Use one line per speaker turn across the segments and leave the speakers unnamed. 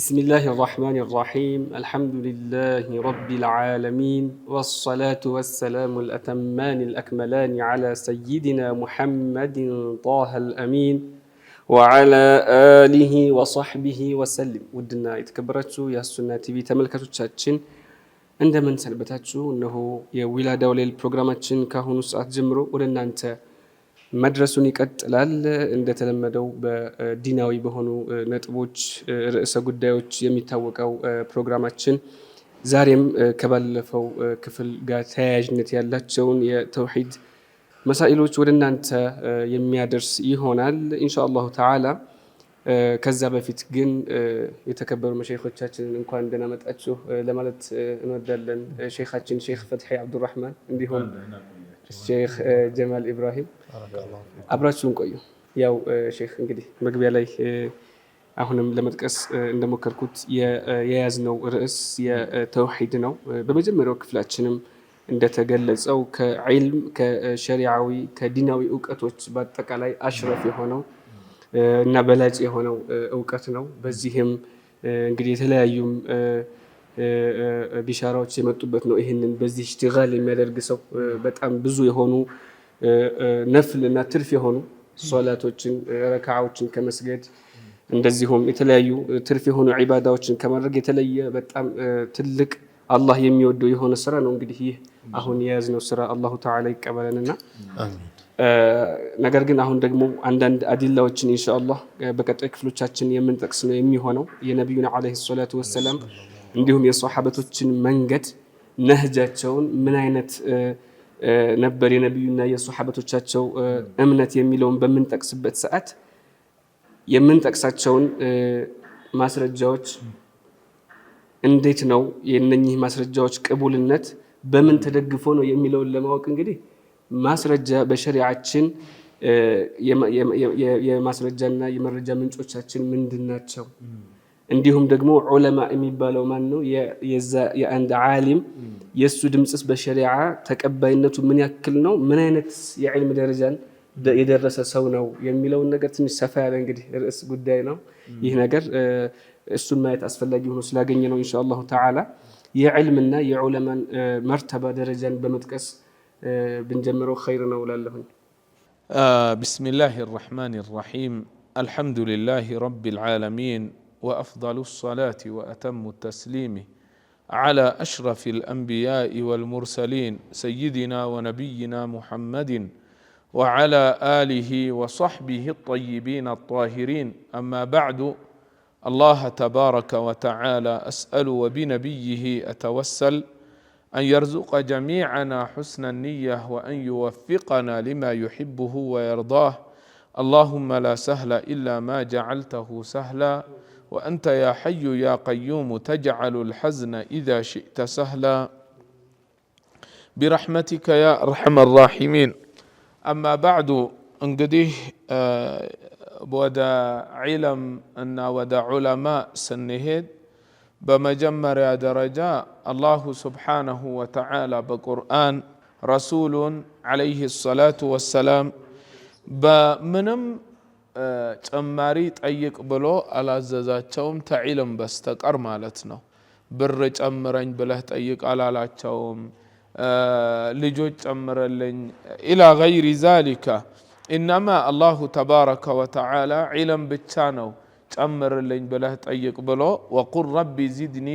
بسم الله الرحمن الرحيم الحمد لله رب العالمين والصلاة والسلام الأتمان الأكملان على سيدنا محمد طه الأمين وعلى آله وصحبه وسلم ودنا يتكبرتشو يا السنة تي في تملكتو تشاتشن عندما نسلبتاتشو أنه يا ولادة وليل برنامجين كهونو ساعات جمرو ولنا أنت መድረሱን ይቀጥላል። እንደተለመደው በዲናዊ በሆኑ ነጥቦች ርዕሰ ጉዳዮች የሚታወቀው ፕሮግራማችን ዛሬም ከባለፈው ክፍል ጋር ተያያዥነት ያላቸውን የተውሂድ መሳኢሎች ወደ እናንተ የሚያደርስ ይሆናል ኢንሻአላሁ ተዓላ። ከዛ በፊት ግን የተከበሩ መሸይኾቻችንን እንኳን ደህና መጣችሁ ለማለት እንወዳለን። ሼኻችን ሼኽ ፈትሒ አብዱራህማን እንዲሁም ሼኽ ጀማል ኢብራሂም አብራችሁን ቆዩ። ያው ሼኽ እንግዲህ መግቢያ ላይ አሁንም ለመጥቀስ እንደሞከርኩት የያዝነው ርዕስ የተውሂድ ነው። በመጀመሪያው ክፍላችንም እንደተገለጸው ከዒልም ከሸሪዓዊ ከዲናዊ እውቀቶች በአጠቃላይ አሽረፍ የሆነው እና በላጭ የሆነው እውቀት ነው። በዚህም እንግዲህ የተለያዩም ቢሻራዎች የመጡበት ነው። ይሄንን በዚህ ኢሽቲጋል የሚያደርግ ሰው በጣም ብዙ የሆኑ ነፍል እና ትርፍ የሆኑ ሶላቶችን ረካዓዎችን ከመስገድ እንደዚሁም የተለያዩ ትርፍ የሆኑ ዒባዳዎችን ከማድረግ የተለየ በጣም ትልቅ አላህ የሚወደው የሆነ ስራ ነው። እንግዲህ ይህ አሁን የያዝነው ስራ አላሁ ተዓላ ይቀበለንና ነገር ግን አሁን ደግሞ አንዳንድ አዲላዎችን ኢንሻአላህ በቀጣይ ክፍሎቻችን የምንጠቅስ ነው የሚሆነው የነብዩና አለይሂ ሰላቱ ወሰለም እንዲሁም የሷሐበቶችን መንገድ ነህጃቸውን ምን አይነት ነበር የነብዩና የሷሐበቶቻቸው እምነት የሚለውን በምንጠቅስበት ሰዓት የምንጠቅሳቸውን ማስረጃዎች እንዴት ነው የነኚህ ማስረጃዎች ቅቡልነት በምን ተደግፎ ነው የሚለውን ለማወቅ እንግዲህ ማስረጃ በሸሪዓችን የማስረጃና የመረጃ ምንጮቻችን ምንድናቸው? እንዲሁም ደግሞ ዑለማ የሚባለው ማን ነው? የአንድ ዓሊም የሱ ድምጽስ በሸሪዓ ተቀባይነቱ ምን ያክል ነው? ምን አይነት የዕልም ደረጃን የደረሰ ሰው ነው የሚለውን ነገር ትንሽ ሰፋ ያለ እንግዲህ ርዕስ ጉዳይ ነው። ይህ ነገር እሱን ማየት አስፈላጊ ሆኖ ስላገኘ ነው ኢንሻአላሁ ተዓላ የዕልምና የዑለማን መርተባ ደረጃን በመጥቀስ ብንጀምረው ኸይር ነው እላለሁኝ።
ቢስሚላሂ ረሕማኒ ረሒም አልሐምዱሊላሂ ረቢል ዓለሚን وأفضل الصلاة وأتم التسليم على أشرف الأنبياء والمرسلين سيدنا ونبينا محمد وعلى آله وصحبه الطيبين الطاهرين أما بعد الله تبارك وتعالى أسأل وبنبيه أتوسل أن يرزق جميعنا حسن النية وأن يوفقنا لما يحبه ويرضاه اللهم لا سهل إلا ما جعلته سهلا وأنت يا حي يا قيوم تجعل الحزن إذا شئت سهلا برحمتك يا أرحم الراحمين أما بعد انقديه ودا علم أن ودا علماء سنهد بمجمر يا درجاء الله سبحانه وتعالى بقرآن رسول عليه الصلاة والسلام بمنم ጨማሪ ጠይቅ ብሎ አላዘዛቸውም ተዒልም በስተቀር ማለት ነው። ብር ጨምረኝ ብለህ ጠይቅ አላላቸውም። ልጆች ጨምረልኝ ኢላ ገይሪ ዛሊካ ኢነማ አላሁ ተባረከ ወተዓላ ዒልም ብቻ ነው ጨምርልኝ ብለህ ጠይቅ ብሎ ወቁል ረቢ ዚድኒ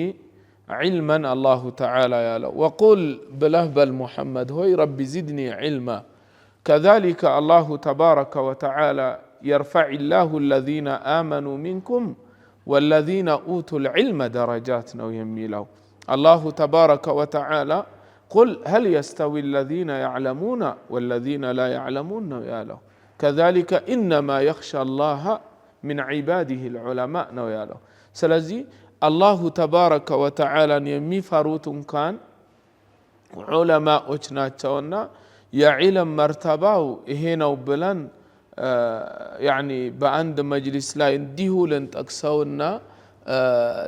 ዒልመን አላሁ ተዓላ ያለው ወቁል ብለህ በል ሙሐመድ ሆይ ረቢ ዚድኒ ዒልማ ከዛሊከ አላሁ ተባረከ ወተዓላ يرفع الله الذين آمنوا منكم والذين أوتوا العلم درجات نو يميلو الله تبارك وتعالى قل هل يستوي الذين يعلمون والذين لا يعلمون نو يالو كذلك إنما يخشى الله من عباده العلماء نو يالو سلزي الله تبارك وتعالى يمي فروت كان علماء وچناچونا يا علم مرتباو هنا بلن يعني በአንድ መጅሊስ ላይ እንዲሁ ልንጠቅሰውና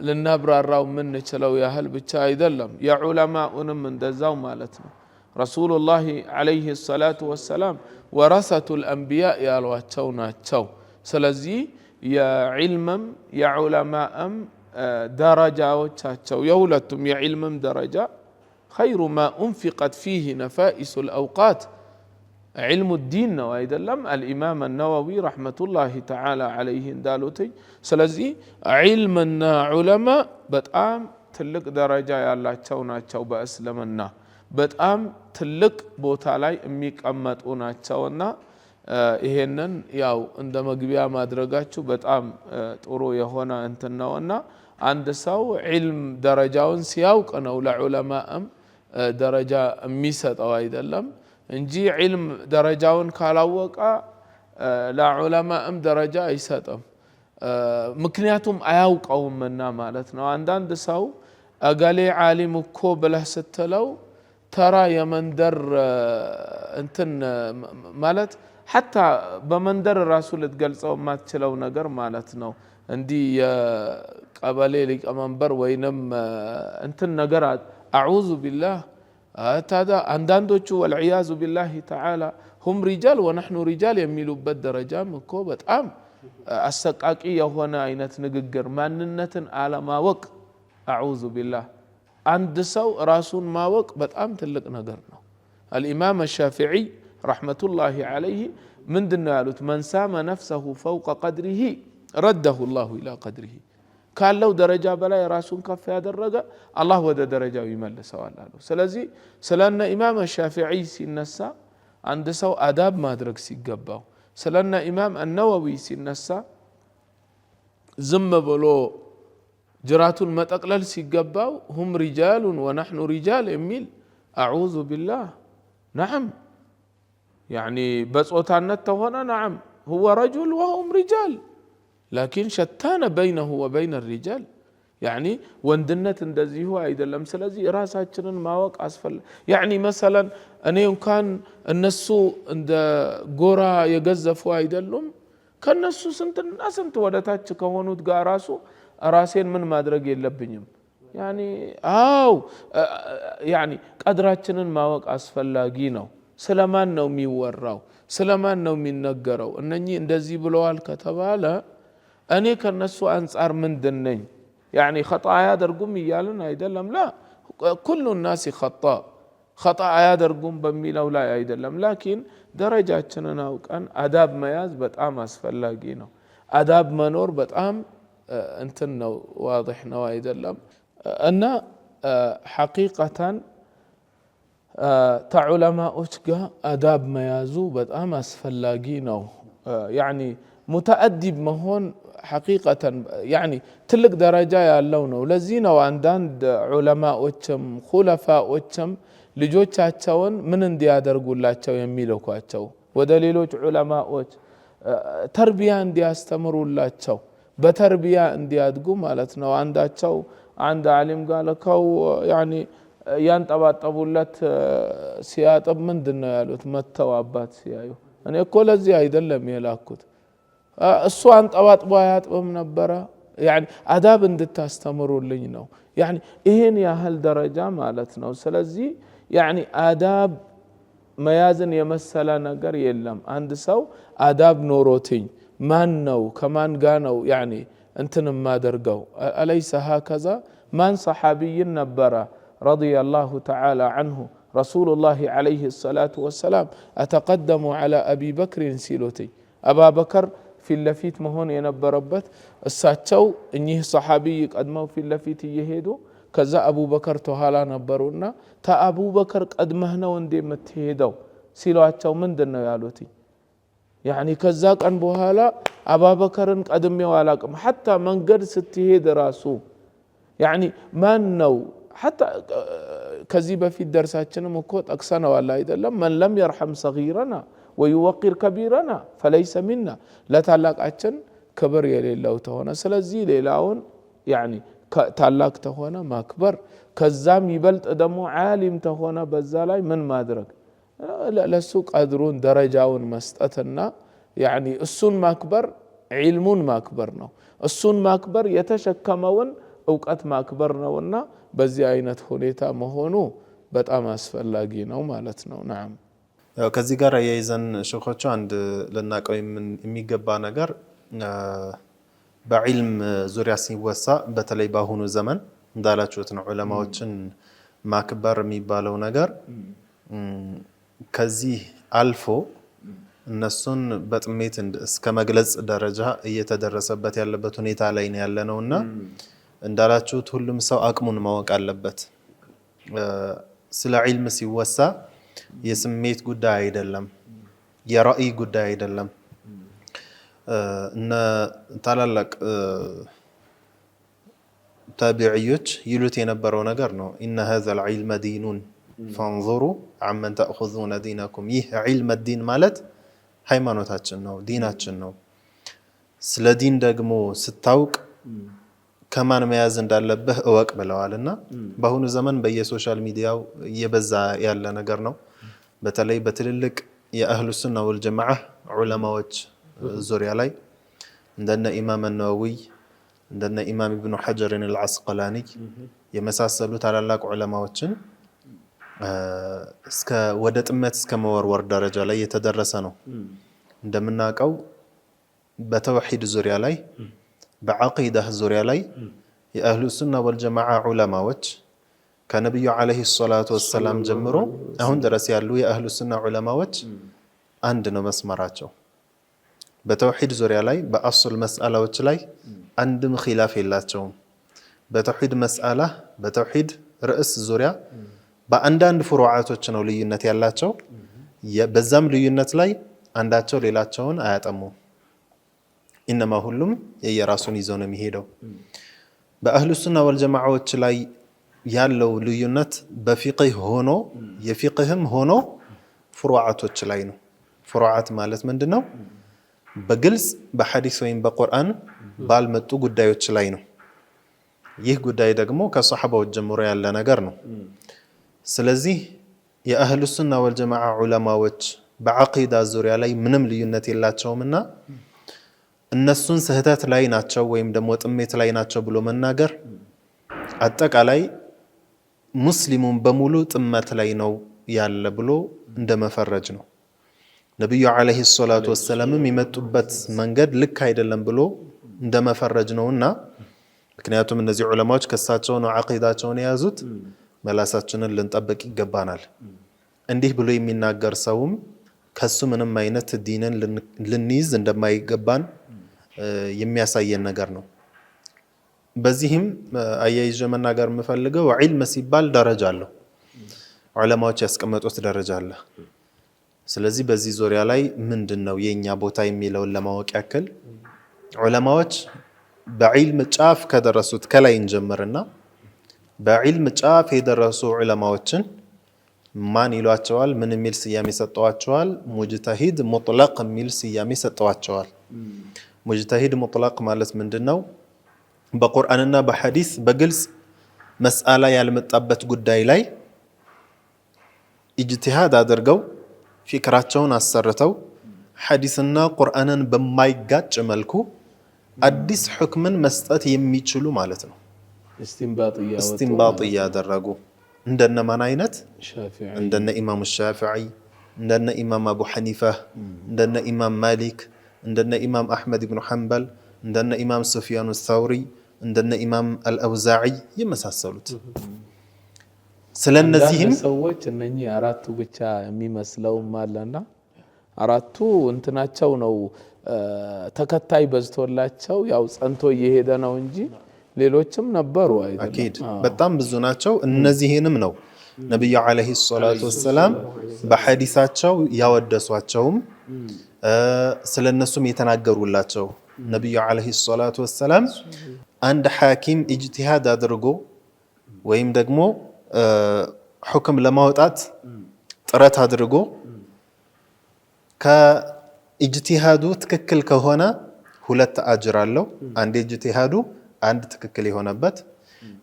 ልናብራራው የምንችለው ያህል ብቻ አይደለም። የዑለማኡንም እንደዛው ማለት ነው። ረሱሉላህ ዓለይሂ ሰላቱ ወሰላም ወረሰቱል አንቢያ ያሏቸው ናቸው። ስለዚህ የዕልምም የዑለማም ደረጃዎቻቸው የሁለቱም የዕልምም ደረጃ خير ما أنفقت فيه نفائس الأوقات علم الدين ነው አይደለም الإمام النووي رحمة الله تعالى عليه እንዳሉትኝ ስለዚህ ዒልምና ዑለማ በጣም ትልቅ ደረጃ ያላቸው ናቸው በእስልምና በጣም ትልቅ ቦታ ላይ የሚቀመጡ ናቸውና ይሄንን ያው እንደ መግቢያ ማድረጋችሁ በጣም ጥሩ የሆነ እንትን ነውና አንድ ሰው ዒልም ደረጃውን ሲያውቅ ነው ለዑለማም ደረጃ የሚሰጠው አይደለም እንጂ ዒልም ደረጃውን ካላወቀ ለዑለማም ደረጃ አይሰጥም ምክንያቱም አያውቀውምና ማለት ነው አንዳንድ ሰው አገሌ ዓሊም እኮ ብለህ ስትለው ተራ የመንደር እንትን ማለት حتى በመንደር ራሱ ልትገልጸው የማትችለው ነገር ማለት ነው እንዲህ የቀበሌ ሊቀመንበር ወይንም እንትን ነገር አዑዙ ቢላህ هذا አንዳንዶቹ والعياذ بالله تعالى هم رجال ونحن رجال የሚሉበት ደረጃም እኮ በጣም አሰቃቂ የሆነ አይነት ንግግር ማንነትን አለማወቅ አዑዙ ቢላህ አንድ ሰው ራሱን ማወቅ በጣም ትልቅ ነገር ነው الإمام الشافعي رحمة الله عليه من دنا يالوت من سام نفسه فوق قدره رده الله إلى قدره قال لو درجة بلا يراسون كف هذا الرجاء الله ودا درجة يملس والله سلازي سلنا إمام الشافعي سينسا عند سو آداب ما درك سيجباو سلنا إمام النووي سينسا زم بلو جرات المتقلل سيجباو هم رجال ونحن رجال أميل أعوذ بالله نعم يعني بصوتانته هنا نعم هو رجل وهم رجال لكن شتان بينه وبين الرجال يعني وندنت እንደዚህ ሆ አይደለም ስለዚህ ራሳችንን ማወቅ አስፈል يعني مثلا እኔ እንኳን እነሱ እንደ ጎራ የገዘፉ አይደሉም ከነሱ ስንትና ስንት ወደታች ከሆኑት ጋር ራሱ ራሴን ምን ማድረግ የለብኝም يعني يعني ቀድራችንን ማወቅ አስፈላጊ ነው ስለማን ነው የሚወራው ስለማን ነው የሚነገረው እነኚህ እንደዚህ ብለዋል ከተባለ እኔ ከነሱ አንፃር ምንድነኝ يعني خطا ያደርጉም ይያልን አይደለም لا كل الناس خطا ያደርጉም በሚለው ላይ አይደለም لكن ደረጃችንን አውቀን አዳብ መያዝ በጣም አስፈላጊ ነው አዳብ መኖር በጣም እንትን ነው واضح ነው አይደለም እና حقيقة تعلماءዎች ጋር አዳብ መያዙ በጣም አስፈላጊ ነው يعني متأدب መሆን حقيقة يعني ትልቅ ደረጃ ያለው ነው ለዚህ ነው አንዳንድ ዑለማዎችም ኹለፋዎችም ልጆቻቸውን ምን እንዲያደርጉላቸው የሚልኳቸው ወደ ሌሎች ዑለማዎች ተርቢያ እንዲያስተምሩላቸው በተርቢያ እንዲያድጉ ማለት ነው አንዳቸው አንድ ዓሊም ጋር ለከው يعني ያንጠባጠቡለት ሲያጥብ ምንድነው ያሉት መተው አባት ሲያዩ እኔ እኮ ለዚህ አይደለም የላኩት እሱ አንጠባጥቦ ያጥብም ነበር يعني አዳብ እንድታስተምሩልኝ ነው يعني ይሄን ያህል ደረጃ ማለት ነው ስለዚህ يعني አዳብ መያዝን የመሰለ ነገር የለም አንድ ሰው አዳብ ኖሮትኝ ማን ነው ከማን ጋር ነው يعني እንትን ማደርገው አለይሰ هكذا ማን صحابي ነበር رضي الله تعالى عنه رسول الله عليه الصلاة والسلام أتقدم على أبي بكر سيلوتي أبا بكر في اللفيت مهون ينبربت الساتشو إنيه صحابي قدمه في اللفيت يهيدو كذا أبو بكر تهالا نبرونا تا أبو بكر قدمهنا وندي متهيدو سيلواتشو من دنو يالوتي يعني كذا كان بوهالا أبا بكر قدمي وعلاكم حتى من قد ستهيد راسو يعني ما نو حتى كذب في الدرساتنا مكوت أكسنا ولا إذا من لم يرحم صغيرنا ويوقر كبيرنا فليس منا لا تعلق أتشن كبر يلي الله تهونا سلزي ليلاون يعني تعلق تهونا ما كبر كزام يبلت أدمو عالم تهونا بزالاي من ما درك لا لسوق قادرون درجاون مستأتنا يعني السن ما كبر علمون ما كبرنا السن ما كبر يتشكمون أوقات ما كبرنا ونا በዚህ አይነት ሁኔታ መሆኑ በጣም አስፈላጊ ነው ማለት ነው نعم
ከዚህ ጋር ያይዘን ሸኾቹ አንድ ለናቀው የሚገባ ነገር በዕልም ዙሪያ ሲወሳ በተለይ በአሁኑ ዘመን እንዳላችሁት ነው ዑለማዎችን ማክበር የሚባለው ነገር ከዚህ አልፎ እነሱን በጥሜት እስከ መግለጽ ደረጃ እየተደረሰበት ያለበት ሁኔታ ላይ ነው ያለነውና እንዳላችሁት ሁሉም ሰው አቅሙን ማወቅ አለበት። ስለ ዒልም ሲወሳ የስሜት ጉዳይ አይደለም፣ የራእይ ጉዳይ አይደለም። እነ ታላላቅ ታቢዕዮች ይሉት የነበረው ነገር ነው። ኢነ ሀዘል ዒልመ ዲኑን ፈንዙሩ አመን ተእኹዙነ ዲነኩም። ይህ ዒልመ ዲን ማለት ሃይማኖታችን ነው፣ ዲናችን ነው። ስለ ዲን ደግሞ ስታውቅ ከማን መያዝ እንዳለብህ እወቅ ብለዋልና በአሁኑ ዘመን በየሶሻል ሚዲያው እየበዛ ያለ ነገር ነው። በተለይ በትልልቅ የአህሉ ሱና ወልጀማዓ ዑለማዎች ዙሪያ ላይ እንደነ ኢማም ነወዊ እንደነ ኢማም ኢብኑ ሐጀር አልዓስቀላኒ የመሳሰሉ ታላላቅ ዑለማዎችን እስከ ወደ ጥመት እስከ መወርወር ደረጃ ላይ የተደረሰ ነው። እንደምናውቀው በተውሂድ ዙሪያ ላይ በዐቂዳ ዙሪያ ላይ የአህሉ ሱና ወልጀማዓ ዑለማዎች ከነብዩ አለይሂ ሰላቱ ወሰላም ጀምሮ አሁን ድረስ ያሉ የአህሉ ሱና ዑለማዎች አንድ ነው መስመራቸው። በተውሂድ ዙሪያ ላይ በአስል መስአላዎች ላይ አንድም ኺላፍ የላቸውም። በተውሂድ መስአላ በተውሂድ ርዕስ ዙሪያ በአንዳንድ ፍሩዓቶች ነው ልዩነት ያላቸው። በዛም ልዩነት ላይ አንዳቸው ሌላቸውን አያጠሙም። ኢነማ ሁሉም የየራሱን ይዘው ነው የሚሄደው። በአህሉ ሱና ወልጀማዓዎች ላይ ያለው ልዩነት በፊቅህ ሆኖ የፊቅህም ሆኖ ፍሩዓቶች ላይ ነው። ፍሩዓት ማለት ምንድነው? በግልጽ በሐዲስ ወይም በቁርአን ባልመጡ ጉዳዮች ላይ ነው። ይህ ጉዳይ ደግሞ ከሰሐባዎች ጀምሮ ያለ ነገር ነው። ስለዚህ የአህሉ ሱና ወልጀማዓ ዑለማዎች በዐቂዳ ዙሪያ ላይ ምንም ልዩነት የላቸውምና እነሱን ስህተት ላይ ናቸው ወይም ደግሞ ጥሜት ላይ ናቸው ብሎ መናገር አጠቃላይ ሙስሊሙን በሙሉ ጥመት ላይ ነው ያለ ብሎ እንደመፈረጅ ነው። ነብዩ አለይሂ ሰላቱ ወሰላምም የመጡበት መንገድ ልክ አይደለም ብሎ እንደመፈረጅ ነውና ምክንያቱም እነዚህ ዑለማዎች ከሳቸው ነው ዐቂዳቸውን የያዙት። መላሳችንን ልንጠብቅ ይገባናል። እንዲህ ብሎ የሚናገር ሰውም ከሱ ምንም አይነት ዲንን ልንይዝ እንደማይገባን የሚያሳየን ነገር ነው። በዚህም አያይዤ መናገር የምፈልገው ዒልም ሲባል ደረጃ አለው። ዑለማዎች ያስቀመጡት ደረጃ አለ። ስለዚህ በዚህ ዙሪያ ላይ ምንድነው የኛ ቦታ የሚለውን ለማወቅ ያክል ዑለማዎች በዒልም ጫፍ ከደረሱት ከላይ እንጀምርና በዒልም ጫፍ የደረሱ ዑለማዎችን ማን ይሏቸዋል? ምን የሚል ስያሜ ሰጠዋቸዋል? ሙጅተሂድ ሙጥለቅ የሚል ስያሜ ሰጠዋቸዋል። ሙጅተሂድ ሙጥለቅ ማለት ምንድነው? በቁርአንና በሐዲስ በግልጽ መስአላ ያልመጣበት ጉዳይ ላይ ኢጅቲሃድ አድርገው ፊክራቸውን አሰርተው ሐዲስና ቁርአንን በማይጋጭ መልኩ አዲስ ሕክምን መስጠት የሚችሉ ማለት ነው። እስቲንባጥ እያደረጉ እንደነማን አይነት? እንደነ ኢማም ሻፊዒ፣ እንደነ ኢማም አቡ ሐኒፋ፣ እንደነ ኢማም ማሊክ፣ እንደነ ኢማም አሕመድ ብኑ ሐንበል፣ እንደነ ኢማም ሱፊያን አልተውሪ፣ እንደነ ኢማም አልአውዛዒ የመሳሰሉት። ስለነዚህም
ሰዎች እነኚህ አራቱ ብቻ የሚመስለውም አለና አራቱ እንትናቸው ነው ተከታይ በዝቶላቸው ያው ጸንቶ እየሄደ ነው እንጂ ሌሎችም ነበሩ አይደል?
አኪድ በጣም ብዙ ናቸው። እነዚህንም ነው ነብዩ አለይሂ ሰላቱ ወሰላም በሐዲሳቸው ያወደሷቸውም ስለነሱም የተናገሩላቸው። ነብዩ አለይሂ ሰላቱ ወሰላም አንድ ሐኪም ኢጅቲሃድ አድርጎ ወይም ደግሞ ሁክም ለማውጣት ጥረት አድርጎ ከኢጅቲሃዱ ትክክል ከሆነ ሁለት አጅር አለው። አንድ ኢጅቲሃዱ አንድ ትክክል የሆነበት፣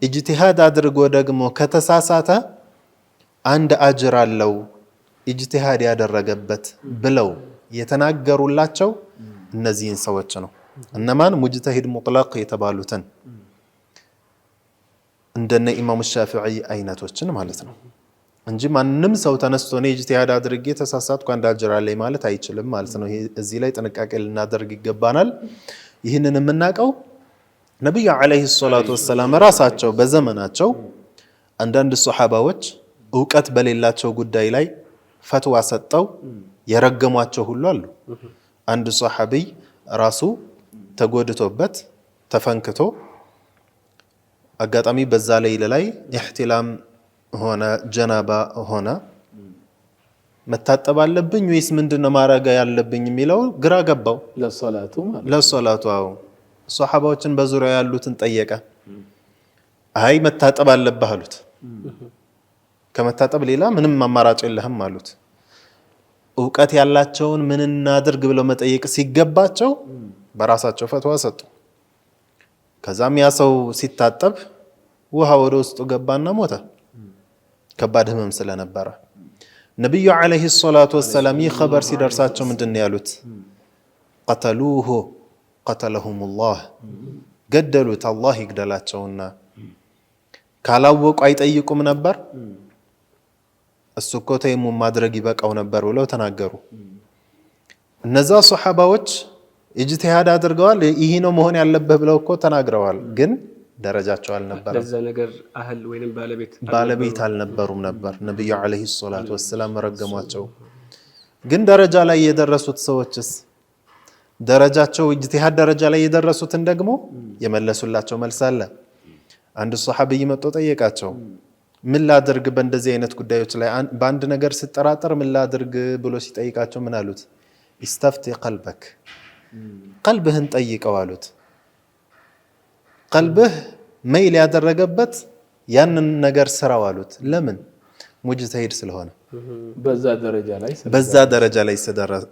ኢጅቲሃድ አድርጎ ደግሞ ከተሳሳተ አንድ አጅር አለው ኢጅቲሃድ ያደረገበት ብለው የተናገሩላቸው እነዚህን ሰዎች ነው። እነማን? ሙጅተሂድ ሙጥለቅ የተባሉትን እንደነ ኢማም ሻፊዒ አይነቶችን ማለት ነው እንጂ ማንም ሰው ተነስቶ ነው ኢጅቲሃድ አድርጌ ተሳሳትኩ አንድ አጅር አለኝ ማለት አይችልም ማለት ነው። እዚህ ላይ ጥንቃቄ ልናደርግ ይገባናል። ይህንን የምናውቀው ነቢዩ ዓለይሂ ሰላቱ ወሰላም ራሳቸው በዘመናቸው አንዳንድ ሶሓባዎች እውቀት በሌላቸው ጉዳይ ላይ ፈትዋ ሰጠው የረገሟቸው ሁሉ አሉ። አንድ ሶሓቢይ ራሱ ተጎድቶበት ተፈንክቶ አጋጣሚ በዛ ሌሊት ላይ ኢህቲላም ሆነ ጀናባ ሆነ መታጠብ አለብኝ ወይስ ምንድነው ማረጋ ያለብኝ የሚለው ግራ ገባው። ለሶላቱ ሶሓባዎችን በዙሪያ ያሉትን ጠየቀ። አይ መታጠብ አለብህ አሉት። ከመታጠብ ሌላ ምንም አማራጭ የለህም አሉት። እውቀት ያላቸውን ምን እናድርግ ብለው መጠየቅ ሲገባቸው በራሳቸው ፈትዋ ሰጡ። ከዛም ያ ሰው ሲታጠብ ውሃ ወደ ውስጡ ገባና ሞተ። ከባድ ህመም ስለነበረ ነብዩ አለይሂ ሰላቱ ወሰላም ይህ ኸበር ሲደርሳቸው ምንድነው ያሉት? ቀተሉሁ ቀተለሁሙላህ፣ ገደሉት አላህ ይግደላቸውና። ካላወቁ አይጠይቁም ነበር፣ እሱ እኮ ተይሙም ማድረግ ይበቃው ነበር ብለው ተናገሩ። እነዛ ሱሐባዎች ኢጅቲሃድ አድርገዋል። ይህ ነው መሆን ያለበት ብለው እኮ ተናግረዋል። ግን ደረጃቸው አልነበረም።
ለዛ ነገር አህል ወይንም
ባለቤት አልነበሩም ነበር። ነብዩ አለይሂ ሰላቱ ወሰላም ረገሟቸው። ግን ደረጃ ላይ የደረሱት ሰዎችስ ደረጃቸው ኢጅቲሃድ ደረጃ ላይ የደረሱትን ደግሞ የመለሱላቸው መልስ አለ። አንድ ሱሐቢይ መጥቶ ጠየቃቸው፣ ምን ላድርግ በእንደዚህ አይነት ጉዳዮች ላይ በአንድ ነገር ስጠራጠር ምን ላድርግ ብሎ ሲጠይቃቸው ምን አሉት? ኢስተፍቲ ቀልበክ፣ ቀልብህን ጠይቀው አሉት። ቀልብህ መይል ያደረገበት ያንን ነገር ስራው አሉት። ለምን? ሙጅተሂድ ስለሆነ በዛ ደረጃ ላይ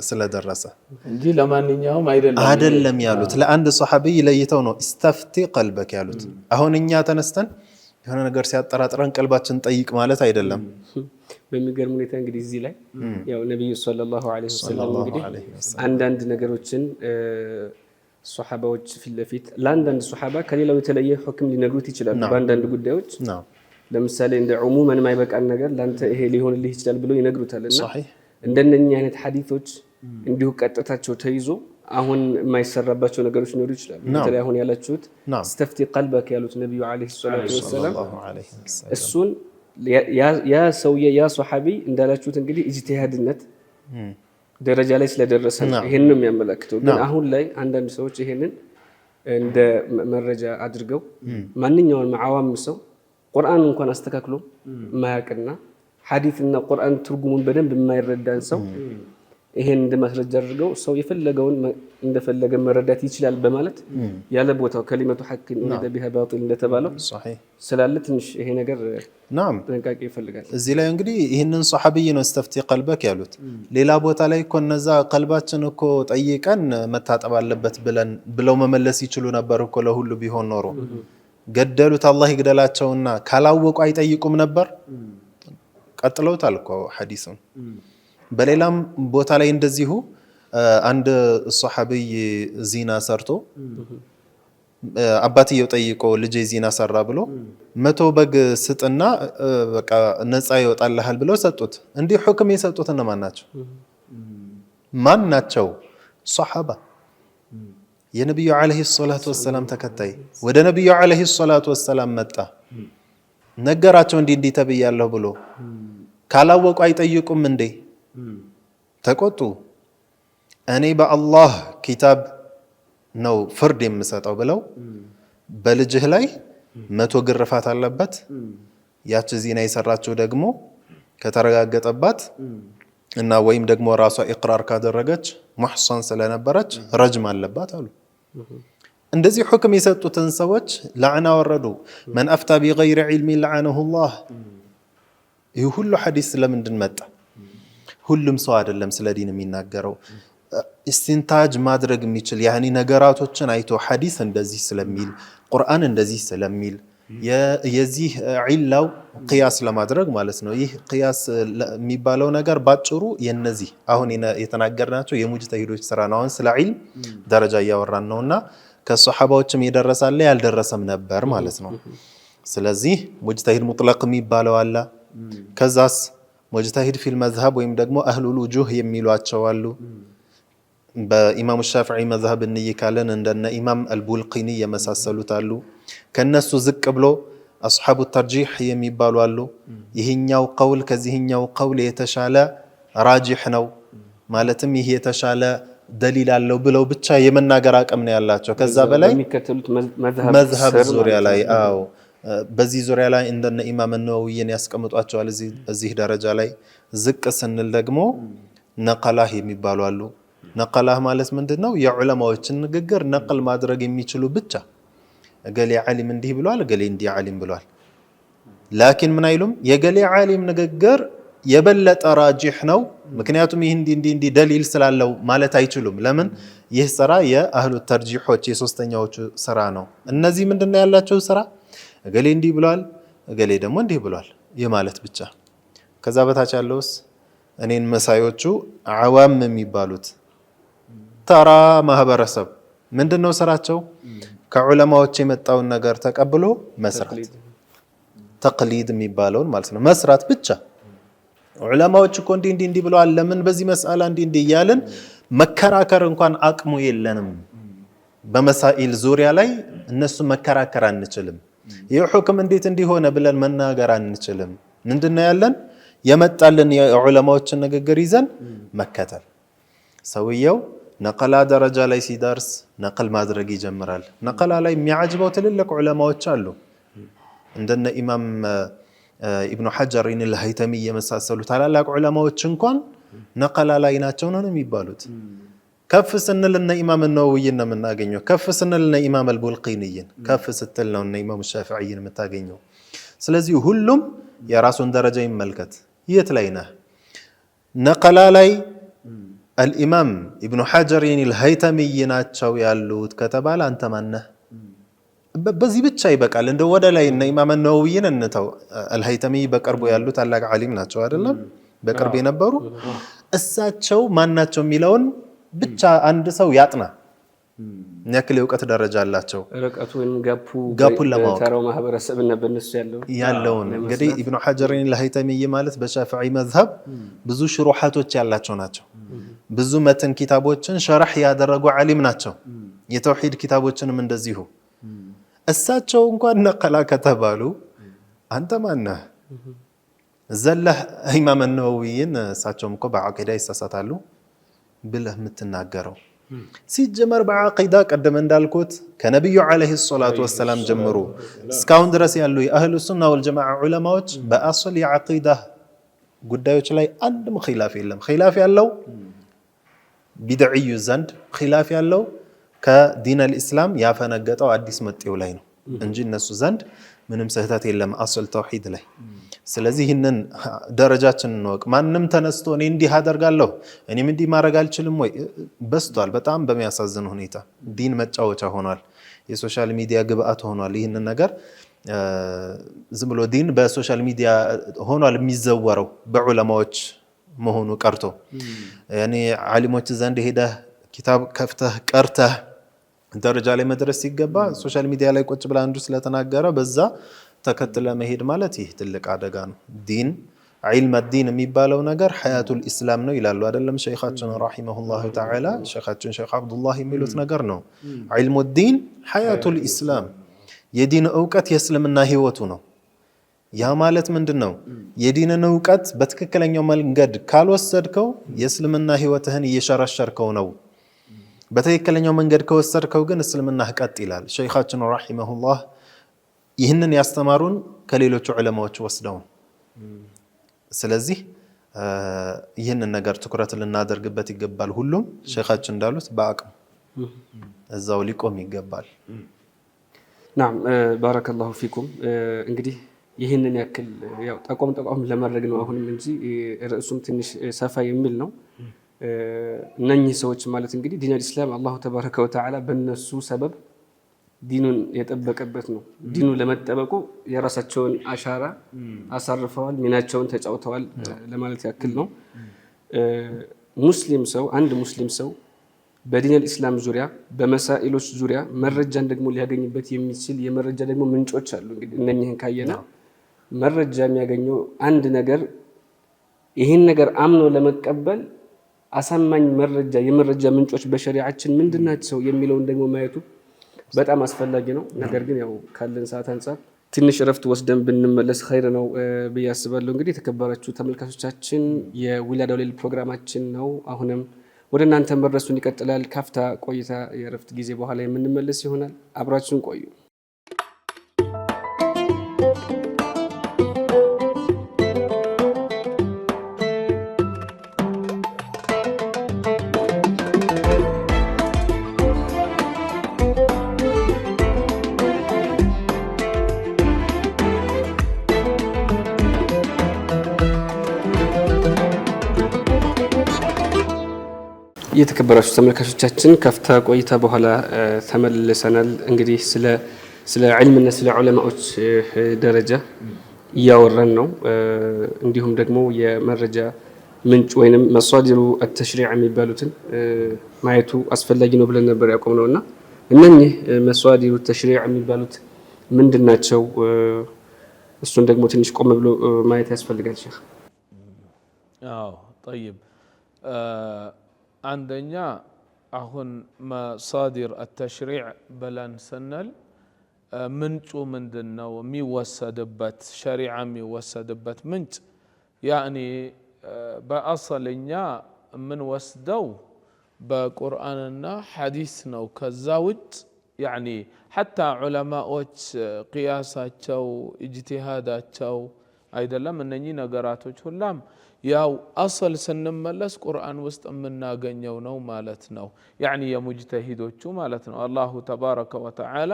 ስለደረሰ
እንጂ ለማንኛውም አይደለም
ያሉት። ለአንድ ሱሐቢይ ለይተው ነው ኢስተፍቲ ቀልበክ ያሉት። አሁን እኛ ተነስተን የሆነ ነገር ሲያጠራጥረን ቀልባችን ጠይቅ ማለት አይደለም።
በሚገርም ሁኔታ እንግዲህ እዚህ ላይ ያው ነብዩ ሰለላሁ ዐለይሂ ወሰለም እንግዲህ አንዳንድ ነገሮችን ሱሐባዎች ፊት ለፊት ለአንዳንድ ሱሐባ ከሌላው የተለየ ሁክም ሊነግሩት ይችላሉ በአንዳንድ ጉዳዮች። ለምሳሌ እንደ ዑሙመን ማይበቃን ነገር ላንተ ይሄ ሊሆንልህ ይችላል ብሎ ይነግሩታልና እንደነኛ አይነት ሐዲሶች እንዲሁ ቀጥታቸው ተይዞ አሁን የማይሰራባቸው ነገሮች ሊኖሩ ይችላሉ። በተለይ አሁን ያላችሁት ኢስተፍቲ ቀልበክ ያሉት ነብዩ አለይሂ ሰላቱ ወሰለም እሱን ያ ሰውዬ ያ ሱሐቢ እንዳላችሁት እንግዲህ ኢጅቲሃድነት ደረጃ ላይ ስለደረሰ ይሄን ነው የሚያመለክተው። ግን አሁን ላይ አንዳንድ ሰዎች ይሄንን እንደ መረጃ አድርገው ማንኛውንም አዋም ሰው ቁርአን እንኳን አስተካክሎ ማያውቅና ሐዲስና ቁርአን ትርጉሙን በደንብ የማይረዳን ሰው ይሄን እንደማስረጃ አድርገው ሰው የፈለገውን እንደፈለገ መረዳት ይችላል በማለት ያለ ቦታው ከሊመቱ ሐቅን ወደ ቢሃ ባጢል እንደተባለው ስላለ ትንሽ ይሄ ነገር ጥንቃቄ ይፈልጋል።
እዚህ ላይ እንግዲህ ይህንን ሱሐቢይ ነው ኢስተፍቲ ቀልበክ ያሉት። ሌላ ቦታ ላይ እኮ እነዛ ቀልባችን እኮ ጠይቀን መታጠብ አለበት ብለው መመለስ ይችሉ ነበር እኮ ለሁሉ ቢሆን ኖሮ። ገደሉት አላህ ይግደላቸውና ካላወቁ አይጠይቁም ነበር። ቀጥለውታል እኮ ሐዲሱን። በሌላም ቦታ ላይ እንደዚሁ አንድ ሱሐቢይ ዚና ሰርቶ አባትየው ጠይቆ ልጄ ዚና ሰራ ብሎ 100 በግ ስጥና በቃ ነፃ ይወጣልሃል ብለው ሰጡት። እንዲህ ሁክም የሰጡት እነማን ናቸው? ማን ናቸው? ሱሐባ፣ የነብዩ አለይሂ ሰላቱ ወሰላም ተከታይ። ወደ ነብዩ አለይሂ ሰላቱ ወሰላም መጣ፣ ነገራቸው እንዲህ ተብያለሁ ብሎ። ካላወቁ አይጠይቁም እንዴ? ተቆጡ። እኔ በአላህ ኪታብ ነው ፍርድ የምሰጠው ብለው በልጅህ ላይ 100 ግርፋት አለበት። ያች ዚና የሰራችው ደግሞ ከተረጋገጠባት እና ወይም ደግሞ ራሷ ኢቅራር ካደረገች ሙህሰን ስለነበረች ረጅም አለባት አሉ። እንደዚህ ሁክም የሰጡትን ሰዎች ለዕና ወረዱ። መን አፍታ ቢገይሪ ዒልሚ ለዐነሁ ላህ። ይህ ሁሉ ሐዲስ ለምንድን መጣ? ሁሉም ሰው አይደለም ስለ ዲን የሚናገረው። ኢስቲንታጅ ማድረግ የሚችል ያኒ ነገራቶችን አይቶ ሐዲስ እንደዚህ ስለሚል ቁርአን እንደዚህ ስለሚል የዚህ ዒላው ቅያስ ለማድረግ ማለት ነው። ይህ ቅያስ የሚባለው ነገር ባጭሩ የነዚህ አሁን የተናገርናቸው የሙጅተሂዶች ስራ ነው። አሁን ስለ ዒልም ደረጃ እያወራን ነውና ከሱሐባዎችም የደረሳለ ያልደረሰም ነበር ማለት ነው። ስለዚህ ሙጅተሂድ ሙጥለቅ የሚባለው አለ። ከዛስ ሙጅተሂድ ፊል መዝሀብ ወይም ደግሞ አህሉል ውጁህ የሚሏቸው አሉ። በኢማሙ ሻፊዒ መዝሀብ እንይካለን እንደነ ኢማም አልቡልቂኒ የመሳሰሉት አሉ። ከነሱ ዝቅ ብሎ አስሓቡ ተርጂሕ የሚባሉ አሉ። ይህኛው ቀውል ከዚህኛው ቀውል የተሻለ ራጂሕ ነው ማለትም ይህ የተሻለ ደሊል አለው ብለው ብቻ የመናገር አቅም ነው ያላቸው። ከዛ በላይ መዝሀብ ዙሪያ ላይ በዚህ ዙሪያ ላይ እንደነ ኢማም ነወዊን ያስቀምጧቸዋል እዚህ ደረጃ ላይ። ዝቅ ስንል ደግሞ ነቀላህ የሚባሉ አሉ። ነቀላህ ማለት ምንድነው? የዑለማዎችን ንግግር ነቅል ማድረግ የሚችሉ ብቻ እገሌ ዓሊም እንዲህ ብሏል፣ እገሌ እንዲህ ዓሊም ብሏል። ላኪን ምን አይሉም? የገሌ ዓሊም ንግግር የበለጠ ራጂሕ ነው ምክንያቱም ይህ እንዲህ ደሊል ስላለው ማለት አይችሉም። ለምን? ይህ ስራ የአህሉ ተርጂሖች የሶስተኛዎቹ ስራ ነው። እነዚህ ምንድነው ያላቸው ስራ? እገሌ እንዲህ ብሏል፣ እገሌ ደግሞ እንዲህ ብሏል የማለት ብቻ። ከዛ በታች ያለውስ እኔን መሳዮቹ አዋም የሚባሉት ተራ ማህበረሰብ ምንድነው ስራቸው? ከዑለማዎች የመጣውን ነገር ተቀብሎ መስራት፣ ተቅሊድ የሚባለውን ማለት ነው መስራት ብቻ። ዑለማዎች እኮ እንዲህ ብለዋል፣ ለምን በዚህ መስአላ እንዲህ እያልን መከራከር እንኳን አቅሙ የለንም። በመሳኢል ዙሪያ ላይ እነሱ መከራከር አንችልም። ይህ ሁክም እንዴት እንዲሆነ ብለን መናገር አንችልም። ምንድነው ያለን? የመጣልን የዑለማዎችን ንግግር ይዘን መከተል። ሰውየው ነቀላ ደረጃ ላይ ሲደርስ ነቅል ማድረግ ይጀምራል። ነቀላ ላይ የሚያጅበው ትልልቅ ዑለማዎች አሉ እንደነ ኢማም ኢብኑ ሐጀርን አልሀይተሚ የመሳሰሉ ታላላቅ ዑለማዎች እንኳን ነቀላ ላይ ናቸው ነው የሚባሉት። ከፍ ስንል እነ ኢማም ነወዊን ነው የምናገኘው። ከፍ ስንል እነ ኢማም አልቡልቂኒን፣ ከፍ ስትል ነው እነ ኢማም ሻፊዒን የምታገኘው። ስለዚህ ሁሉም የራሱን ደረጃ ይመልከት። የት ላይ ነህ? ነቀላ ላይ አልኢማም ኢብኑ ሐጀርን አልሀይተሚ ናቸው ያሉት ከተባለ አንተ ማነህ? በዚህ ብቻ ይበቃል። እንደ ወደ ላይ እነ ኢማም ነወዊን እንተው። አልሀይተሚ በቅርቡ ያሉ ታላቅ ዓሊም ናቸው አይደለም? በቅርብ የነበሩ እሳቸው ማናቸው የሚለውን ብቻ አንድ ሰው ያጥና። ምን ያክል የእውቀት ደረጃ አላቸው?
ርቀቱን
ጋፑን ለማወቅ
ተራው ማህበረሰብ እና በእነሱ
ያለውን እንግዲህ ኢብኑ ሐጀርን አልሀይተሚ ማለት በሻፊዒ መዝሀብ ብዙ ሽሩሓቶች ያላቸው ናቸው። ብዙ መትን ኪታቦችን ሸርሕ ያደረጉ ዓሊም ናቸው። የተውሂድ ኪታቦችንም እንደዚሁ። እሳቸው እንኳን ነቀላ ከተባሉ አንተ ማነህ? ዘለህ ኢማም ነወዊን እሳቸውም እኮ በዓቂዳ ይሳሳታሉ ብለህ የምትናገረው ሲጀመር በዓቂዳ ቀደም እንዳልኩት ከነቢዩ ዓለይሂ ሰላቱ ወሰላም ጀምሮ እስካሁን ድረስ ያሉ የአህሉ ሱና ወልጀማዓ ዑለማዎች በአስል የዓቂዳ ጉዳዮች ላይ አንድም ኺላፍ የለም። ኺላፍ ያለው ቢድዕዩ ዘንድ፣ ኺላፍ ያለው ከዲን አልኢስላም ያፈነገጠው አዲስ መጤው ላይ ነው እንጂ እነሱ ዘንድ ምንም ስህተት የለም አስል ተውሂድ ላይ። ስለዚህ ይህንን ደረጃችንን እንወቅ። ማንም ተነስቶ እኔ እንዲህ አደርጋለሁ እኔም እንዲህ ማድረግ አልችልም ወይ በስቷል። በጣም በሚያሳዝን ሁኔታ ዲን መጫወቻ ሆኗል። የሶሻል ሚዲያ ግብአት ሆኗል። ይህንን ነገር ዝም ብሎ ዲን በሶሻል ሚዲያ ሆኗል የሚዘወረው በዑለማዎች መሆኑ ቀርቶ ያኔ ዓሊሞች ዘንድ ሄደህ ኪታብ ከፍተህ ቀርተህ ደረጃ ላይ መድረስ ሲገባ ሶሻል ሚዲያ ላይ ቁጭ ብላ አንዱ ስለተናገረ በዛ ተከትለ መሄድ ማለት ይህ ትልቅ አደጋ ነው። ዲን ዒልም ዲን የሚባለው ነገር ሐያቱል ኢስላም ነው ይላሉ አይደለም ሸይኻችን ረሂመሁላሁ ተዓላ። ሸይኻችን ሸይኽ አብዱላህ የሚሉት ነገር ነው። ዒልሙ ዲን ሐያቱል ኢስላም፣ የዲን እውቀት የእስልምና ህይወቱ ነው። ያ ማለት ምንድነው? የዲንን እውቀት በትክክለኛው መንገድ ካልወሰድከው የእስልምና ህይወትህን እየሸረሸርከው ነው። በትክክለኛው መንገድ ከወሰድከው ግን እስልምናህ ቀጥ ይላል። ሸይኻችን ረሂመሁላህ ይህንን ያስተማሩን ከሌሎቹ ዑለማዎች ወስደው። ስለዚህ ይህንን ነገር ትኩረት ልናደርግበት ይገባል። ሁሉም ሸይኻችን እንዳሉት በአቅም እዛው ሊቆም ይገባል።
ናም ባረከላሁ ፊኩም። እንግዲህ ይህንን ያክል ያው ጠቆም ለማድረግ ነው አሁንም እንጂ ርዕሱም ትንሽ ሰፋ የሚል ነው። እነኚህ ሰዎች ማለት እንግዲህ ዲን አልኢስላም አላሁ ተባረከ ወተዓላ በእነሱ ሰበብ ዲኑን የጠበቀበት ነው። ዲኑ ለመጠበቁ የራሳቸውን አሻራ አሳርፈዋል፣ ሚናቸውን ተጫውተዋል ለማለት ያክል ነው። ሙስሊም ሰው አንድ ሙስሊም ሰው በዲን አልኢስላም ዙሪያ በመሳኢሎች ዙሪያ መረጃን ደግሞ ሊያገኝበት የሚችል የመረጃ ደግሞ ምንጮች አሉ። እንግዲህ እነኚህን ካየና መረጃ የሚያገኘው አንድ ነገር ይህን ነገር አምኖ ለመቀበል አሳማኝ መረጃ የመረጃ ምንጮች በሸሪዓችን ምንድናቸው የሚለውን ደግሞ ማየቱ በጣም አስፈላጊ ነው። ነገር ግን ያው ካለን ሰዓት አንፃር ትንሽ እረፍት ወስደን ብንመለስ ኸይር ነው ብዬ አስባለሁ። እንግዲህ የተከበራችሁ ተመልካቾቻችን የዊላዳው ሌሊት ፕሮግራማችን ነው አሁንም ወደ እናንተ መድረሱን ይቀጥላል። ካፍታ ቆይታ የእረፍት ጊዜ በኋላ የምንመለስ ይሆናል። አብራችሁን ቆዩ። የተከበራችሁ ተመልካቾቻችን ካፍታ ቆይታ በኋላ ተመልሰናል። እንግዲህ ስለ ዒልምና ስለ ዑለማዎች ደረጃ እያወራን ነው። እንዲሁም ደግሞ የመረጃ ምንጭ ወይንም መሷዲሩ አተሽሪዕ የሚባሉትን ማየቱ አስፈላጊ ነው ብለን ነበር ያቆምነውና እነኚህ መሷዲሩ ተሽሪዕ የሚባሉት ምንድን ናቸው? እሱን ደግሞ ትንሽ ቆም ብሎ ማየት ያስፈልጋል ሼህ።
አዎ ጠይብ አንደኛ አሁን መሳዲር አተሽሪዕ ብለን ስንል ምንጩ ምንድን ነው? የሚወሰድበት ሸሪዓ የሚወሰድበት ምንጭ ያኒ በአሰልኛ የምንወስደው በቁርአንና ሐዲስ ነው። ከዛ ውጭ ያኒ ሐታ ዑለማዎች ቅያሳቸው ኢጅቲሃዳቸው አይደለም እነኚህ ነገራቶች ሁላም ያው አሰል ስንመለስ ቁርአን ውስጥ የምናገኘው ነው ማለት ነው። ያኒ የሙጅተሂዶቹ ማለት ነው። አላሁ ተባረከ ወተዓላ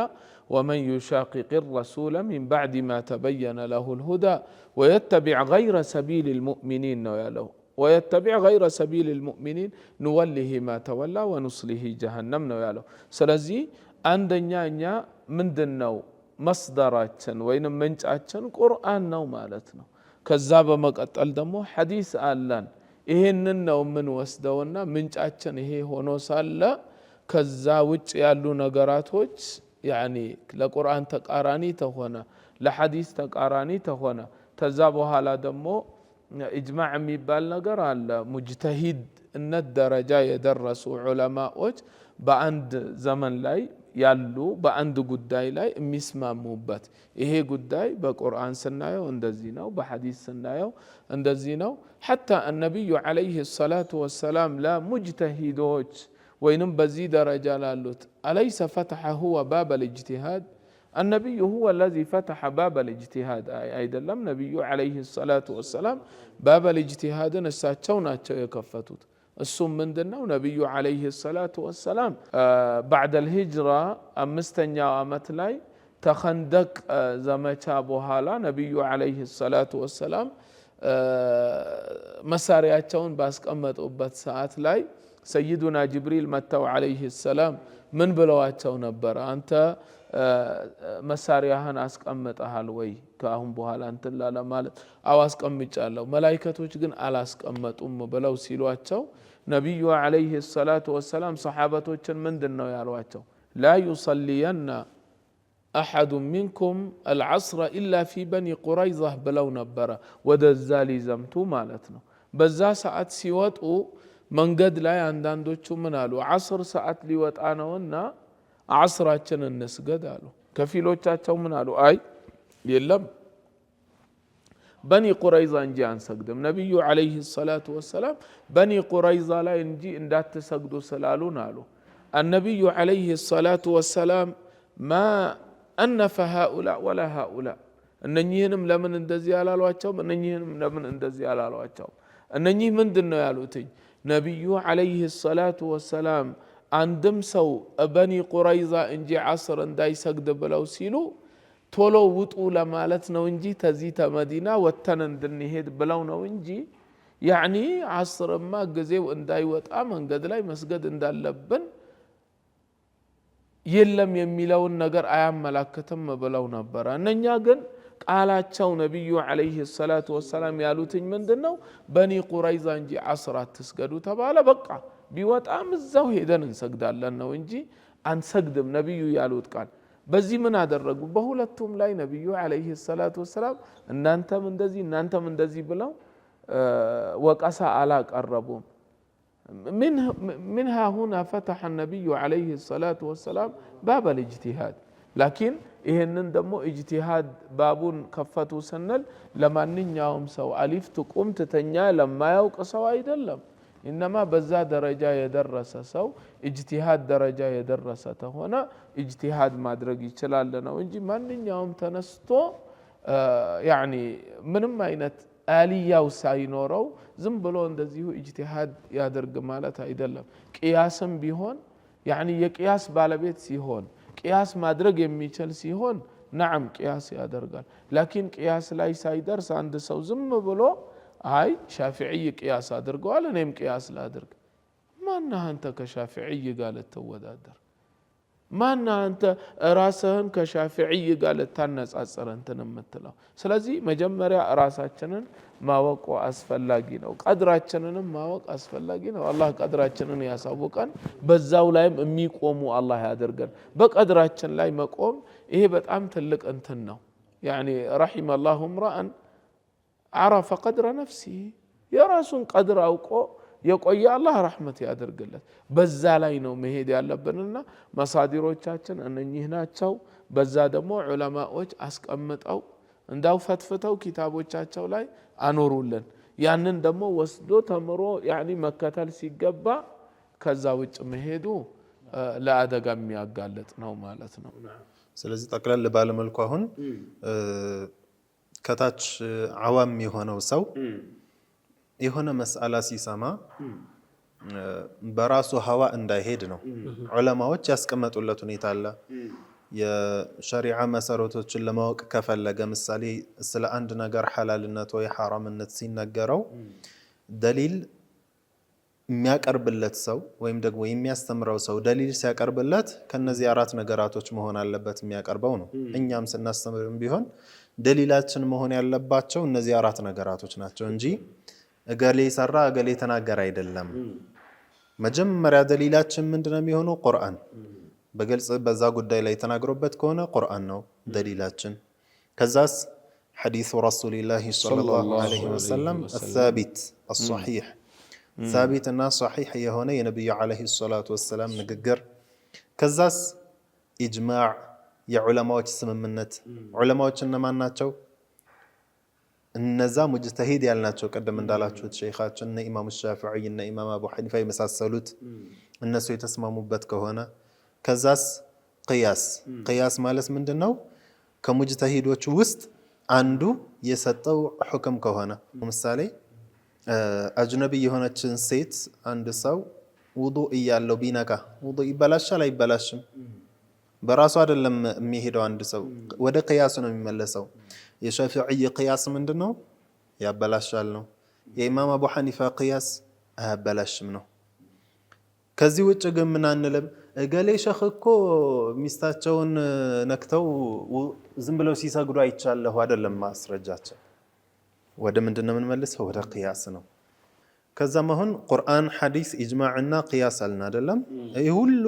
ወመን ዩሻቂቅ ረሱለ ሚን ባዕድ ማ ተበየነ ለሁ ልሁዳ ወየተቢዕ ገይረ ሰቢል ልሙእሚኒን ነው ያለው። ወየተቢዕ ገይረ ሰቢል ልሙእሚኒን ንወሊህ ማ ተወላ ወኑስሊህ ጀሃነም ነው ያለው። ስለዚህ አንደኛ እኛ ምንድን ነው መስደራችን ወይንም ምንጫችን ቁርአን ነው ማለት ነው። ከዛ በመቀጠል ደግሞ ሐዲስ አለን። ይሄንን ነው የምንወስደውና ምንጫችን ይሄ ሆኖ ሳለ ከዛ ውጭ ያሉ ነገራቶች ያኒ ለቁርአን ተቃራኒ ተሆነ ለሐዲስ ተቃራኒ ተሆነ ከዛ በኋላ ደግሞ ኢጅማዕ የሚባል ነገር አለ። ሙጅተሂድነት ደረጃ የደረሱ ዑለማዎች በአንድ ዘመን ላይ ያሉ በአንድ ጉዳይ ላይ የሚስማሙበት ይሄ ጉዳይ በቁርአን ስናየው እንደዚህ ነው፣ በሐዲስ ስናየው እንደዚህ ነው። ሐታ ነቢዩ ዓለይሂ ሰላቱ ወሰላም ለሙጅተሂዶች ወይንም በዚህ ደረጃ ላሉት አለይሰ ፈተሐ ሁወ ባበ ልእጅቲሃድ النبي هو الذي فتح باب الاجتهاد አይደለም ነቢዩ ዓለይሂ ሰላቱ ወሰላም ባብ الاجتهادን እሳቸው ናቸው የከፈቱት። እሱም ምንድነው ነቢዩ ዓለይሂ ሰላቱ ወሰላም ባዕደል ሂጅራ አምስተኛው ዓመት ላይ ተኸንደቅ ዘመቻ በኋላ ነቢዩ ዓለይሂ ሰላቱ ወሰላም መሳሪያቸውን ባስቀመጡበት ሰዓት ላይ ሰይዱና ጅብሪል መጥተው ዓለይሂ ሰላም ምን ብለዋቸው ነበር? አንተ መሳሪያህን አስቀምጠሃል ወይ? ከአሁን በኋላ እንትን ላለ ማለት አው አስቀምጫለሁ፣ መላእክቶች ግን አላስቀመጡም ብለው ሲሏቸው ነቢዩ ዓለይሂ ሰላቱ ወሰላም ሰሓበቶችን ምንድን ነው ያሏቸው? ላ ዩሰሊየና አሐዱ ሚንኩም አልዓስረ ኢላ ፊ በኒ ቁረይዛ ብለው ነበረ። ወደዛ ሊዘምቱ ማለት ነው። በዛ ሰዓት ሲወጡ መንገድ ላይ አንዳንዶቹ ምን አሉ? ዓስር ሰዓት ሊወጣ ነውና ዓስራችን እንስገድ አሉ። ከፊሎቻቸው ምን አሉ? አይ የለም በኒ ቁረይዛ እንጂ አንሰግድም። ነቢዩ ዓለይሂ ሰላቱ ወሰላም በኒ ቁረይዛ ላይ እንጂ እንዳትሰግዱ ስላሉን አሉ። النبي عليه الصلاة والسلام ما أنف هؤلاء ولا هؤلاء እነኚህንም ለምን እንደዚህ ያላሏቸውም እነኚህንም ለምን እንደዚህ ያላሏቸውም። እነኚህ ምንድን ነው ያሉትኝ? ነቢዩ ዓለይሂ ሰላቱ ወሰላም አንድም ሰው በኒ ቁረይዛ እንጂ ዓስር እንዳይሰግድ ብለው ሲሉ ቶሎ ውጡ ለማለት ነው እንጂ ተዚህ ተመዲና ወተን እንድንሄድ ብለው ነው እንጂ ያኒ ዓስርማ ጊዜው እንዳይወጣ መንገድ ላይ መስገድ እንዳለብን የለም የሚለውን ነገር አያመላክትም ብለው ነበር። እነኛ ግን ቃላቸው ነቢዩ ዓለይሂ ሰላቱ ወሰላም ያሉትኝ ምንድነው? በኒ ቁረይዛ እንጂ ዓስር አትስገዱ ተባለ። በቃ ቢወጣም እዛው ሄደን እንሰግዳለን ነው እንጂ አንሰግድም ነቢዩ ያሉት ቃል። በዚህ ምን አደረጉ? በሁለቱም ላይ ነቢዩ ዓለይሂ ሰላቱ ወሰላም እናንተም እንደዚህ ብለው ወቀሳ አላቀረቡም። منها هنا فتح النبي عليه الصلاة والسلام باب الاجتهاد لكن ይሄንን ደግሞ ኢጅቲሃድ ባቡን ከፈቱ ስንል ለማንኛውም ሰው አሊፍ ትቁም ትተኛ ለማያውቅ ሰው አይደለም انما በዛ ደረጃ የደረሰ ሰው ኢጅቲሃድ ደረጃ የደረሰ ተሆነ ኢጅቲሃድ ማድረግ ይችላል ነው እንጂ ማንኛውም ተነስቶ يعني ምንም አይነት አሊያው ሳይኖረው ዝም ብሎ እንደዚሁ ኢጅቲሃድ ያደርግ ማለት አይደለም ቂያስም ቢሆን يعني የቂያስ ባለቤት ሲሆን قياس ما درج يميشل سيهون نعم قياس يادرجال لكن قياس لا يسايدرس عند سو زم بلو هاي شافعي قياس ادرجوا ولا نيم قياس لا ادرج ما انت كشافعي قال التودادر ما انت راسهن كشافعي قال تنصصر انت نمتلو ስለዚህ መጀመሪያ ራሳችንን ማወቅ አስፈላጊ ነው ቀድራችንንም ማወቅ አስፈላጊ ነው አላህ ቀድራችንን ያሳውቀን በዛው ላይም የሚቆሙ አላህ ያደርገን በቀድራችን ላይ መቆም ይሄ በጣም ትልቅ እንትን ነው يعني رحم الله امرأ عرف قدر نفسه የራሱን ቀድር አውቆ የቆየ አላህ ረህመት ያደርግለት በዛ ላይ ነው መሄድ ያለብንና መሳዲሮቻችን እነኚህ ናቸው በዛ ደግሞ ዑለማዎች አስቀምጠው እንዳው ፈትፍተው ኪታቦቻቸው ላይ አኖሩልን ያንን ደግሞ ወስዶ ተምሮ يعني መከተል ሲገባ ከዛ ውጭ መሄዱ ለአደጋ የሚያጋልጥ ነው ማለት ነው
ስለዚህ ጠቅለል ባለ መልኩ አሁን ከታች አዋም የሆነው ሰው የሆነ መስአላ ሲሰማ በራሱ ሀዋ እንዳይሄድ ነው ዑለማዎች ያስቀመጡለት ሁኔታ አለ የሸሪዓ መሰረቶችን ለማወቅ ከፈለገ ምሳሌ ስለ አንድ ነገር ሐላልነት ወይ ሐራምነት ሲነገረው ደሊል የሚያቀርብለት ሰው ወይም ደግሞ የሚያስተምረው ሰው ደሊል ሲያቀርብለት ከነዚህ አራት ነገራቶች መሆን አለበት የሚያቀርበው ነው እኛም ስናስተምርም ቢሆን ደሊላችን መሆን ያለባቸው እነዚህ አራት ነገራቶች ናቸው እንጂ እገሌ ሰራ እገሌ ተናገር አይደለም መጀመሪያ ደሊላችን ምንድነው የሚሆነው ቁርአን በግልጽ በዛ ጉዳይ ላይ ተናግሮበት ከሆነ ቁርአን ነው ደሊላችን ከዛስ ሐዲሱ ረሱላህ ሰለላሁ ዐለይሂ ወሰለም الثابت الصحيح ثابت እና صحيح የሆነ የነብዩ ዐለይሂ ሰላቱ ወሰለም ንግግር ከዛስ ኢጅማዕ የዑለማዎች ስምምነት ዑለማዎች እነማን ናቸው እነዛ ሙጅተሂድ ያልናቸው ቀደም እንዳላችሁት ሼኻችን እና ኢማሙ ሻፊዒ እና ኢማም አቡ ሐኒፋ የመሳሰሉት እነሱ የተስማሙበት ከሆነ ከዛስ ቅያስ ማለት ምንድነው ከሙጅተሂዶች ውስጥ አንዱ የሰጠው ሁክም ከሆነ ለምሳሌ አጅነቢ የሆነችን ሴት አንድ ሰው ውዱእ እያለው ቢነካ ውዱእ ይበላሻል አይበላሽም በራሱ አይደለም የሚሄደው አንድ ሰው ወደ ቅያስ ነው የሚመለሰው የሻፊዒ ቅያስ ምንድነው ያበላሻል ነው የኢማም አቡ ሐኒፋ ቅያስ አያበላሽም ነው ከዚህ ውጭ ግን ምን አንልም እገሌ ሸኽ እኮ ሚስታቸውን ነክተው ዝም ብለው ሲሰግዱ አይቻለሁ አይደለም ማስረጃቸው ወደ ምንድነው የምንመልሰው ወደ ቅያስ ነው ከዛም አሁን ቁርአን ሐዲስ ኢጅማዕና ቅያስ አልና አይደለም ይሄ ሁሉ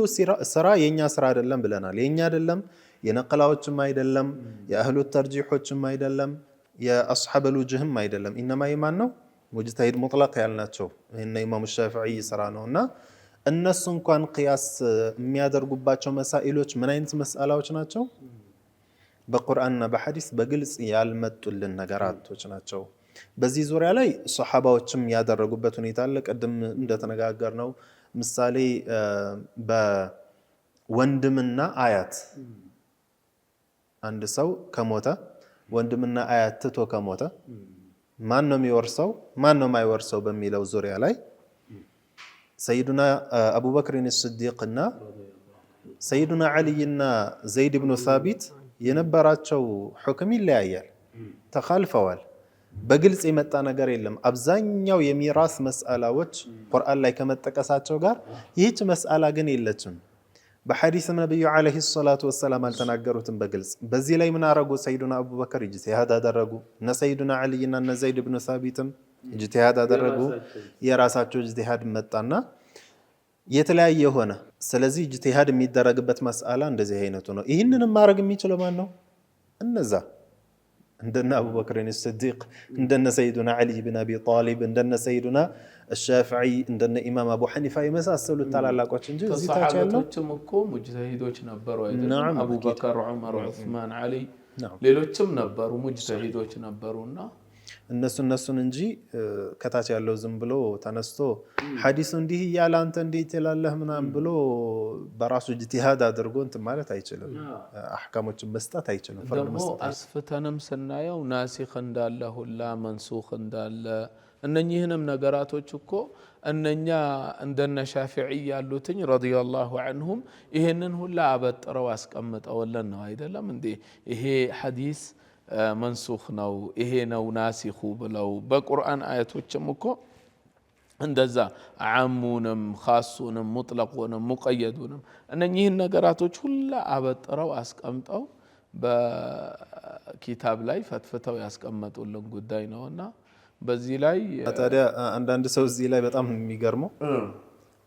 ስራ የኛ ስራ አይደለም ብለናል የኛ አይደለም የነቀላዎችም አይደለም የአህሉ ተርጂሖችም አይደለም የአስሐበል ወጅህም አይደለም ኢንማ የማን ነው ሙጅተሂድ ሙጥለቅ ያልናቸው እነ ኢማሙ ሻፊዒ ስራ ነውና እነሱ እንኳን ቅያስ የሚያደርጉባቸው መሳኢሎች ምን አይነት መስአላዎች ናቸው በቁርአንና በሐዲስ በግልጽ ያልመጡልን ነገራቶች ናቸው በዚህ ዙሪያ ላይ ሱሐባዎችም ያደረጉበት ሁኔታ አለ ቀደም እንደተነጋገርነው ምሳሌ በወንድምና አያት አንድ ሰው ከሞተ ወንድምና አያት ትቶ ከሞተ ማን ነው የሚወርሰው ማን ነው የማይወርሰው በሚለው ዙሪያ ላይ ሰይዱና አቡበክር الصديقና ሰይዱና አልይና ዘይድ ኢብኑ ሳቢት የነበራቸው ሁክም ይለያያል ተኻልፈዋል በግልጽ የመጣ ነገር የለም አብዛኛው የሚራስ መስአላዎች ቁርአን ላይ ከመጠቀሳቸው ጋር ይህች መስአላ ግን የለችም በሐዲስ ነብዩ አለይሂ ሰላቱ ወሰለም አልተናገሩትም በግልጽ በዚህ ላይ ምን አረጉ ሰይዱና አቡበክር ኢጅቲሃድ አደረጉ እና ሰይዱና አልይና እና ዘይድ ኢብኑ ሳቢትም ኢጅቲሃድ አደረጉ የራሳቸው ኢጅቲሃድ መጣና የተለያየ ሆነ ስለዚህ ኢጅቲሃድ የሚደረግበት መስአላ እንደዚህ አይነቱ ነው ይሄንንም ማድረግ የሚችለው ማን ነው እነዛ እንደነ አቡበክር الصديق እንደነ ሰይዱና አሊ ኢብኑ አቢ ጣሊብ እንደነ ሰይዱና الشافعي عندنا إمام أبو حنيفة يمساسلو ታላላቆች እንጂ እዚህ ታች ያለው
ተሰሃቦችም እኮ ሙጅተሂዶች ነበሩ አይደለም
نعم
አቡ በከር ዑመር ዑስማን አሊ ሌሎችም ነበሩ ሙጅተሂዶች ነበሩና
እነሱን እንጂ ከታች ያለው ዝም ብሎ ተነስቶ ሐዲሱ እንዲህ ያለ አንተ እንዴት ይላለህ ምናምን ብሎ በራሱ ኢጅቲሃድ አድርጎ እንት ማለት አይችልም አህካሞችን መስጠት አይችልም
ደግሞ አስፍተንም ስናየው ናሲኽ እንዳለ ሁላ መንሱኽ እንዳለ እነኚህንም ነገራቶች እኮ እነኛ እንደነ ሻፊዒ ያሉትኝ ረዲየላሁ ዐንሁም ይሄንን ሁላ አበጥረው አስቀምጠውልን ነው አይደለም እንዴ ይሄ ሐዲስ መንሱኽ ነው ይሄ ነው ናሲኹ ብለው በቁርአን አያቶችም እኮ እንደዛ ዓሙንም ኻሱንም ሙጥለቁንም ሙቀየዱንም እነኚህን ነገራቶች ሁላ አበጥረው አስቀምጠው በኪታብ ላይ ፈትፍተው ያስቀመጡልን ጉዳይ ነውና በዚህ ላይ
ታዲያ አንዳንድ ሰው እዚህ ላይ በጣም የሚገርመው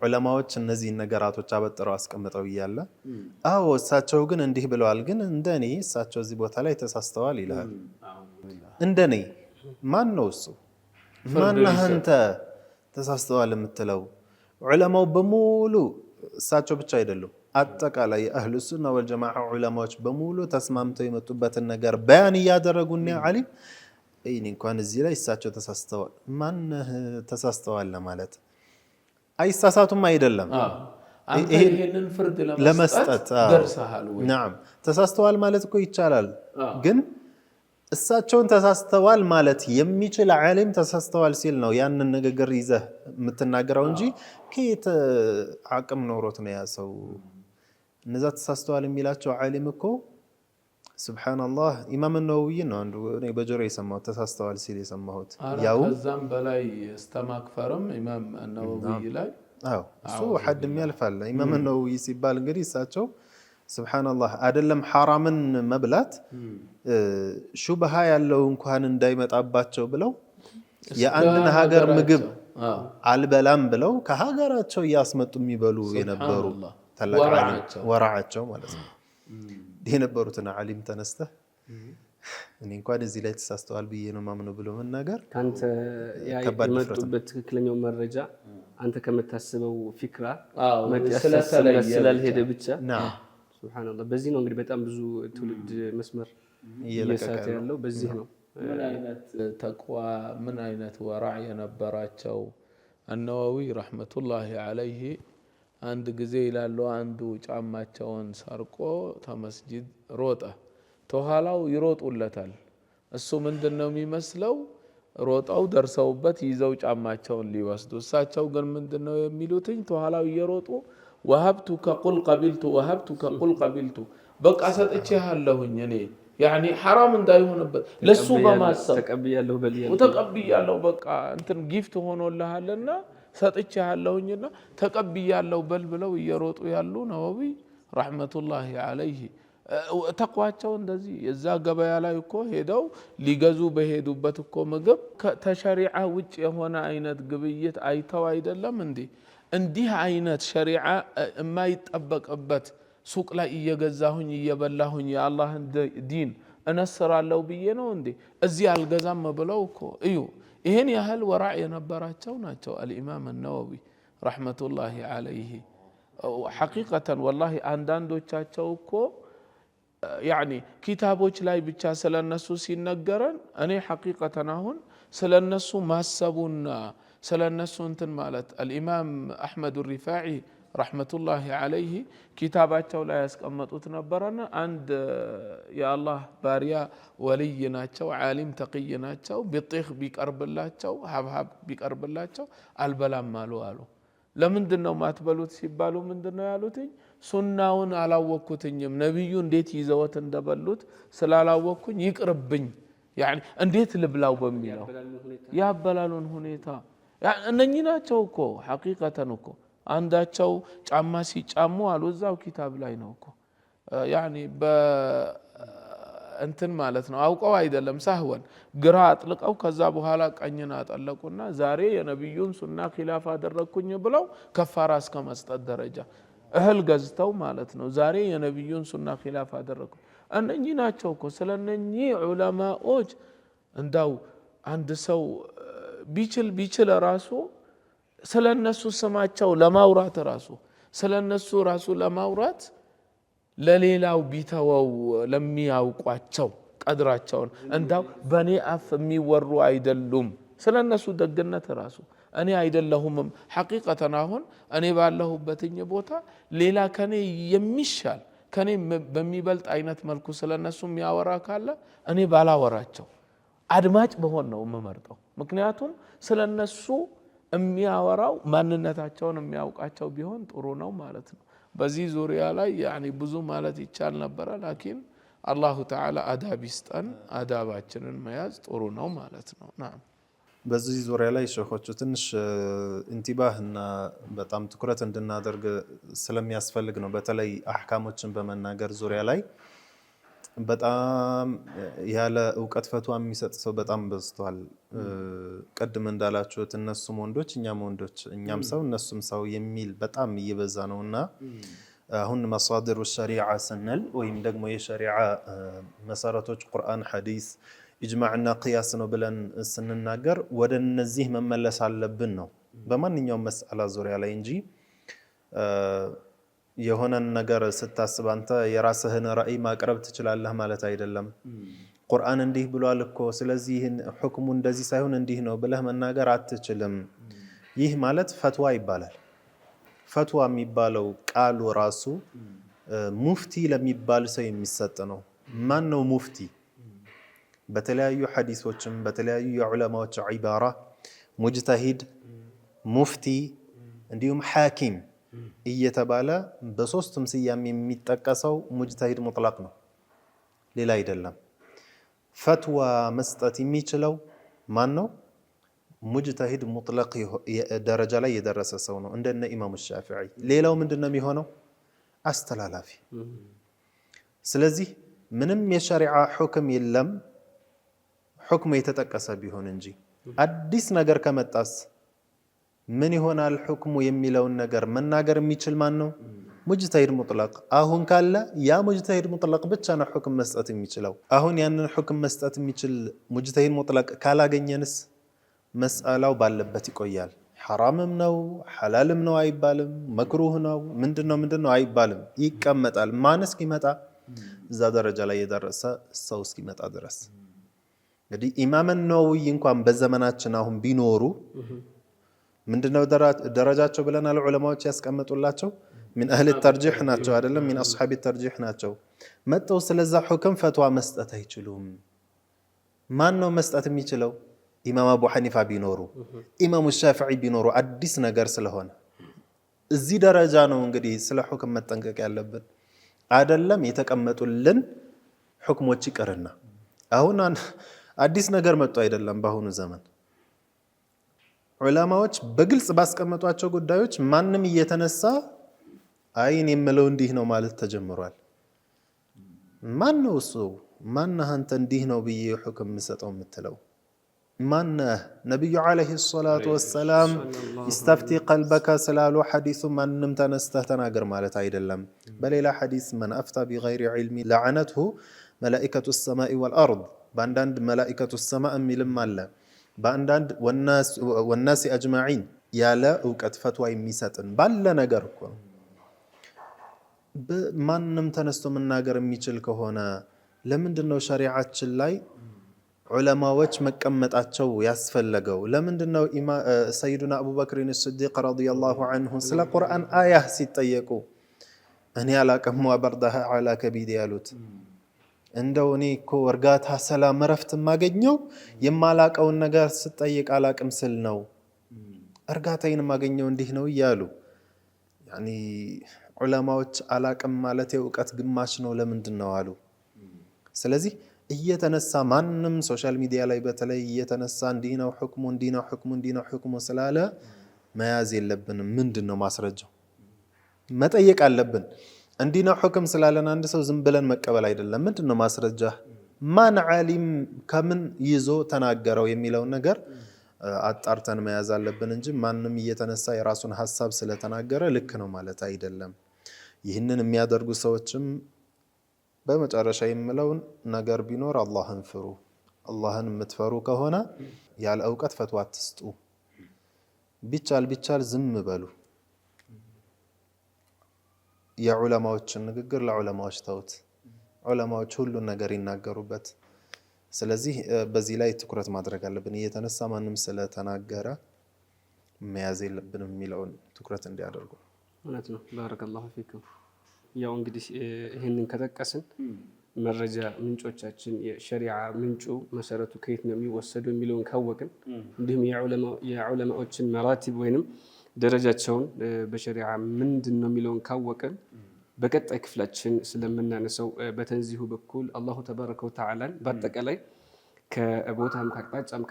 ዑለማዎች እነዚህ ነገራቶች አበጥረው አስቀምጠው ይያለ አዎ እሳቸው ግን እንዲህ ብለዋል ግን እንደኔ እሳቸው እዚህ ቦታ ላይ ተሳስተዋል ይላል እንደኔ ማን ነው እሱ ማን አንተ ተሳስተዋል የምትለው ዑለማው በሙሉ እሳቸው ብቻ አይደሉም አጠቃላይ አህሉ ሱና ወልጀማዓ ዑለማዎች በሙሉ ተስማምተው የመጡበትን ነገር በያን ያደረጉና ዓሊም እኔ እንኳን እዚህ ላይ እሳቸው ተሳስተዋል ማን ተሳስተዋል ለማለት አይሳሳቱም አይደለም
ይሄንን ፍርድ ለመስጠት ደርሰሃል ወይ
نعم ተሳስተዋል ማለት እኮ ይቻላል ግን እሳቸውን ተሳስተዋል ማለት የሚችል ዓሊም ተሳስተዋል ሲል ነው ያንን ንግግር ይዘህ የምትናገረው እንጂ ከየት አቅም ኖሮት ነው ያ ሰው እነዛ ተሳስተዋል የሚላቸው ዓሊም እኮ ሱብሃንአላህ ኢማም ነወዊ ነው አንዱ እኔ በጆሮ የሰማሁት ተሳስተዋል ሲል የሰማሁት
ያው ከዛም በላይ እስተማክፈርም ኢማም ነወዊ ላይ
አዎ እሱ ሐድ የሚያልፋል ኢማም ነወዊ ሲባል እንግዲህ እሳቸው ሱብሃንአላህ አይደለም ሐራምን መብላት ሹብሃ ያለው እንኳን እንዳይመጣባቸው ብለው የአንድን ሀገር ምግብ አልበላም ብለው ከሀገራቸው ያስመጡ የሚበሉ የነበሩ ተላቃቸው ወራዓቸው ማለት ነው የነበሩትን ዓሊም ተነስተ እኔ እንኳን እዚህ ላይ ተሳስተዋል ብዬ ነው ማምነው ብሎ መናገር
ካንተ የመጡበት ትክክለኛው መረጃ አንተ ከመታሰበው ፊክራ ስለሄደ ብቻ ሱብሃንአላህ በዚህ ነው እንግዲህ በጣም ብዙ ትውልድ መስመር እየሳተ ያለው በዚህ ነው
ምን አይነት ተቅዋ ምን አይነት ወራዕ የነበራቸው አነዋዊ ረህመቱላሂ ዐለይሂ አንድ ጊዜ ይላሉ አንዱ ጫማቸውን ሰርቆ ተመስጂድ ሮጠ ተኋላው ይሮጡለታል እሱ ምንድነው የሚመስለው ሮጣው ደርሰውበት ይዘው ጫማቸውን ሊወስዱ እሳቸው ግን ምንድነው የሚሉትኝ ተኋላው እየሮጡ وهبتك قل قبلت በቃ ሰጥቼሃለሁኝ እኔ يعني حرام እንዳይሆንበት ለሱ በማሰብ ተቀብያለሁ በቃ እንትን ጊፍት ሆኖልሃልና ሰጥቼሃለሁኝና ተቀብያለሁ በል ብለው እየሮጡ ያሉ ነወዊ ረህመቱላሂ ዐለይሂ ተቅዋቸው እንደዚህ የዛ ገበያ ላይ እኮ ሄደው ሊገዙ በሄዱበት እኮ ምግብ ተሸሪዓ ውጭ የሆነ አይነት ግብይት አይተው አይደለም እንዴ እንዲህ አይነት ሸሪዓ የማይጠበቅበት ሱቅ ላይ እየገዛሁኝ እየበላሁኝ የአላህን ዲን እነስራለሁ ብዬ ነው እንዴ እዚህ አልገዛም ብለው እኮ እዩ ይሄን ያህል ወራዕ የነበራቸው ናቸው አልኢማም ነወዊ ረህመቱላሂ ዐለይሂ ሐቂቀተን ወላሂ አንዳንዶቻቸው እኮ يعني كتابوች ላይ ብቻ ስለነሱ ሲነገረን እኔ ሐቂቀተን አሁን ስለነሱ ማሰቡና ስለነሱ እንትን ማለት الامام احمد الرفاعي ረህመቱላሂ ዐለይሂ ኪታባቸው ላይ ያስቀመጡት ነበርና አንድ የአላህ ባሪያ ወልይ ናቸው ዓሊም ተቅይ ናቸው ቢጢኽ ቢቀርብላቸው ሀብሀብ ቢቀርብላቸው አልበላም አሉ ለምንድነው ማትበሉት ሲባሉ ምንድነው ያሉትኝ ሱናውን አላወኩትኝም ነብዩ እንዴት ይዘውት እንደበሉት ስላላወኩኝ ይቅርብኝ يعني እንዴት ልብላው በሚለው ያበላሉን ሁኔታ እነኚህ ናቸው እኮ ሐቂቀተን እኮ አንዳቸው ጫማ ሲጫሙ አሉ እዛው ኪታብ ላይ ነው እኮ يعني እንትን ማለት ነው አውቀው አይደለም ሳህወን ግራ አጥልቀው ከዛ በኋላ ቀኝና አጠለቁና ዛሬ የነብዩን ሱና ኺላፍ አደረኩኝ ብለው ከፋራ እስከ መስጠት ደረጃ እህል ገዝተው ማለት ነው ዛሬ የነብዩን ሱና ኺላፍ አደረኩ እነኚህ ናቸው እኮ ስለነኚህ ዑለማዎች እንዳው አንድ ሰው ቢችል ራሱ ስለነሱ ስማቸው ለማውራት ራሱ ስለነሱ ራሱ ለማውራት ለሌላው ቢተወው ለሚያውቋቸው ቀድራቸውን እንዳው በኔ አፍ የሚወሩ አይደሉም ስለነሱ ደግነት ራሱ እኔ አይደለሁም ሐቂቀተን አሁን እኔ ባለሁበትኝ ቦታ ሌላ ከኔ የሚሻል ከኔ በሚበልጥ አይነት መልኩ ስለነሱ የሚያወራ ካለ እኔ ባላወራቸው አድማጭ በሆን ነው የምመርጠው ምክንያቱም ስለነሱ የሚያወራው ማንነታቸውን የሚያውቃቸው ቢሆን ጥሩ ነው ማለት ነው በዚህ ዙሪያ ላይ ያኒ ብዙ ማለት ይቻል ነበር ላኪን አላሁ ተዓላ አዳብ ይስጠን አዳባችንን መያዝ ጥሩ ነው ማለት ነው ናም
በዚህ ዙሪያ ላይ ሸኾቹ ትንሽ እንቲባህና በጣም ትኩረት እንድናደርግ ስለሚያስፈልግ ነው በተለይ አህካሞችን በመናገር ዙሪያ ላይ በጣም ያለ ዕውቀት ፈትዋ የሚሰጥ ሰው በጣም በዝቷል ቀድም እንዳላችሁት እነሱም ወንዶች እኛም ሰው እነሱም ሰው የሚል በጣም እየበዛ ነውና አሁን መሳድሩ ሸሪዓ ስንል ወይም ደግሞ የሸሪዓ መሰረቶች ቁርአን ሐዲስ ኢጅማዕና ቂያስ ነው ብለን ስንናገር ወደ እነዚህ መመለስ አለብን ነው በማንኛውም መስአላ ዙሪያ ላይ እንጂ የሆነን ነገር ስታስብ አንተ የራስህን ራእይ ማቅረብ ትችላለህ ማለት አይደለም ቁርአን እንዲህ ብሏል እኮ ስለዚህ ሁክሙ እንደዚህ ሳይሆን እንዲህ ነው ብለህ መናገር አትችልም ይህ ማለት ፈትዋ ይባላል ፈትዋ የሚባለው ቃሉ ራሱ ሙፍቲ ለሚባል ሰው የሚሰጥ ነው ማን ነው ሙፍቲ በተለያዩ ሐዲሶችም በተለያዩ የዑለማዎች ዒባራ ሙጅተሂድ ሙፍቲ እንዲሁም ሐኪም እየተባለ በሶስቱም ስያሜ የሚጠቀሰው ሙጅተሂድ ሙጥለቅ ነው ሌላ አይደለም ፈትዋ መስጠት የሚችለው ማን ነው ሙጅተሂድ ሙጥለቅ ደረጃ ላይ የደረሰ ሰው ነው እንደነ ኢማሙ ሻፊዒ ሌላው ምንድነው የሚሆነው አስተላላፊ ስለዚህ ምንም የሸሪዓ ሁክም የለም ሁክሙ የተጠቀሰ ቢሆን እንጂ አዲስ ነገር ከመጣስ ምን ይሆናል ሁክሙ የሚለውን ነገር መናገር የሚችል ማን ነው ሙጅተሂድ ሙጥለቅ አሁን ካለ ያ ሙጅተሂድ ሙጥለቅ ብቻ ነው ሁክም መስጠት የሚችለው አሁን ያንን ሁክም መስጠት የሚችል ሙጅተሂድ ሙጥለቅ ካላገኘንስ መስአላው ባለበት ይቆያል ሐራምም ነው ሐላልም ነው አይባልም መክሩህ ነው ምንድነው አይባልም ይቀመጣል ማን እስኪመጣ እዛ ደረጃ ላይ የደረሰ ሰው እስኪመጣ ድረስ እንግዲህ ኢማም ነወዊ እንኳን በዘመናችን አሁን ቢኖሩ ምንድነው ደረጃቸው ብለናል ዑለማዎች ያስቀምጡላቸው من اهل الترجيح ናቸው አይደለም من اصحاب الترجيح ናቸው መጥተው ስለዛ ሁክም ፈትዋ መስጠት አይችሉም ማን ነው መስጠት የሚችለው ኢማም አቡ ሐኒፋ ቢኖሩ ኢማሙ ሻፊዒ ቢኖሩ አዲስ ነገር ስለሆነ እዚህ ደረጃ ነው እንግዲህ ስለ ሁክም መጠንቀቅ ያለብን አይደለም የተቀመጡልን ሁክሞች ይቀርና አሁን አዲስ ነገር መጥቶ አይደለም በአሁኑ ዘመን ዑለማዎች በግልጽ ባስቀመጧቸው ጉዳዮች ማንንም እየተነሳ አይን የምለው እንዲህ ነው ማለት ተጀምሯል ማን ነው እሱ ማን አንተ እንዲህ ነው ብዬ ሁክም መስጠው የምትለው ማን ነብዩ አለይሂ ሰላቱ ወሰላም استفتي قلبك ስላሉ ሐዲሱ ማንንም ተነስተህ ተናገር ማለት አይደለም በሌላ ሐዲስ من افتى بغير علم لعنته ملائكه السماء والارض በአንዳንድ መላእክቱ السماء የሚልም አለ በአንዳንድ والناس اجمعين ያለ ዕውቀት ፈትዋ የሚሰጥን ባለ ነገር እኮ ማንንም ተነስቶ መናገር የሚችል ከሆነ ለምንድነው ሸሪዓችን ላይ ዑለማዎች መቀመጣቸው ያስፈልገው ለምንድነው ሰይዱና አቡበክር الصديق رضي الله عنه ስለ ቁርአን አያ ሲጠየቁ እኔ አላቀም ወበርዳህ على كبيد ያሉት እንደው እኔ እኮ ወርጋታ ሰላም ረፍት ማገኘው የማላቀውን ነገር ስጠይቅ አላቅም ስል ነው እርጋታዬን ማገኘው እንዲህ ነው ይያሉ ያኒ ዑለማዎች አላቅም ማለት የዕውቀት ግማሽ ነው ለምንድነው አሉ ስለዚህ እየተነሳ ማንንም ሶሻል ሚዲያ ላይ በተለይ እየተነሳ እንዲህ ነው ሁክሙ ስላለ መያዝ የለብንም ምንድነው ማስረጃው መጠየቅ አለብን እንዲህ ነው ሁክም ስላለን አንድ ሰው ዝም ብለን መቀበል አይደለም ምንድነው ማስረጃ ማን ዓሊም ከምን ይዞ ተናገረው የሚለው ነገር አጣርተን መያዝ አለብን እንጂ ማንንም እየተነሳ የራሱን ሐሳብ ስለተናገረ ልክ ነው ማለት አይደለም ይህንን የሚያደርጉ ሰዎችም በመጨረሻ የምለውን ነገር ቢኖር አላህን ፍሩ አላህን የምትፈሩ ከሆነ ያለ ዕውቀት ፈትዋ አትስጡ ቢቻል ዝም በሉ። የዑለማዎችን ንግግር ለዑለማዎች ተውት። ዑለማዎች ሁሉን ነገር ይናገሩበት። ስለዚህ በዚህ ላይ ትኩረት ማድረግ አለብን። እየተነሳ ማንም ስለተናገረ መያዝ የለብንም የሚለውን ትኩረት እንዲያደርጉ።
እውነት ነው። ባረከላሁ ፊኩም። ያው እንግዲህ ይህንን ከጠቀስን መረጃ ምንጮቻችን የሸሪዓ ምንጩ መሰረቱ ከየት ነው የሚወሰደው የሚለውን ካወቅን እንዲሁም የዑለማዎችን መራቲብ ወይንም ደረጃቸውን በሸሪዓ ምንድን ነው የሚለውን ካወቅን በቀጣይ ክፍላችን ስለምናነሳው በተንዚሁ በኩል አላሁ ተባረከ ወተዓላን በአጠቃላይ ከቦታም ከአቅጣጫም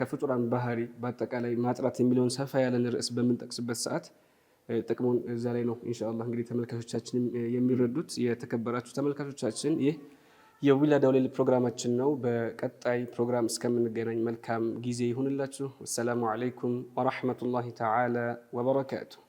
ከፍጡራን ባህሪ በአጠቃላይ ማጥራት የሚለውን ሰፋ ያለን ርዕስ በምንጠቅስበት ሰዓት ጥቅሙን እዛ ላይ ነው ኢንሻአላህ እንግዲህ ተመልካቾቻችን የሚረዱት። የተከበራችሁ ተመልካቾቻችን ይህ የዊላዳው ሌሊት ፕሮግራማችን ነው። በቀጣይ ፕሮግራም እስከምንገናኝ መልካም ጊዜ ይሁንላችሁ። ወሰላሙ አለይኩም ወራህመቱላሂ ተዓላ ወበረካቱሁ።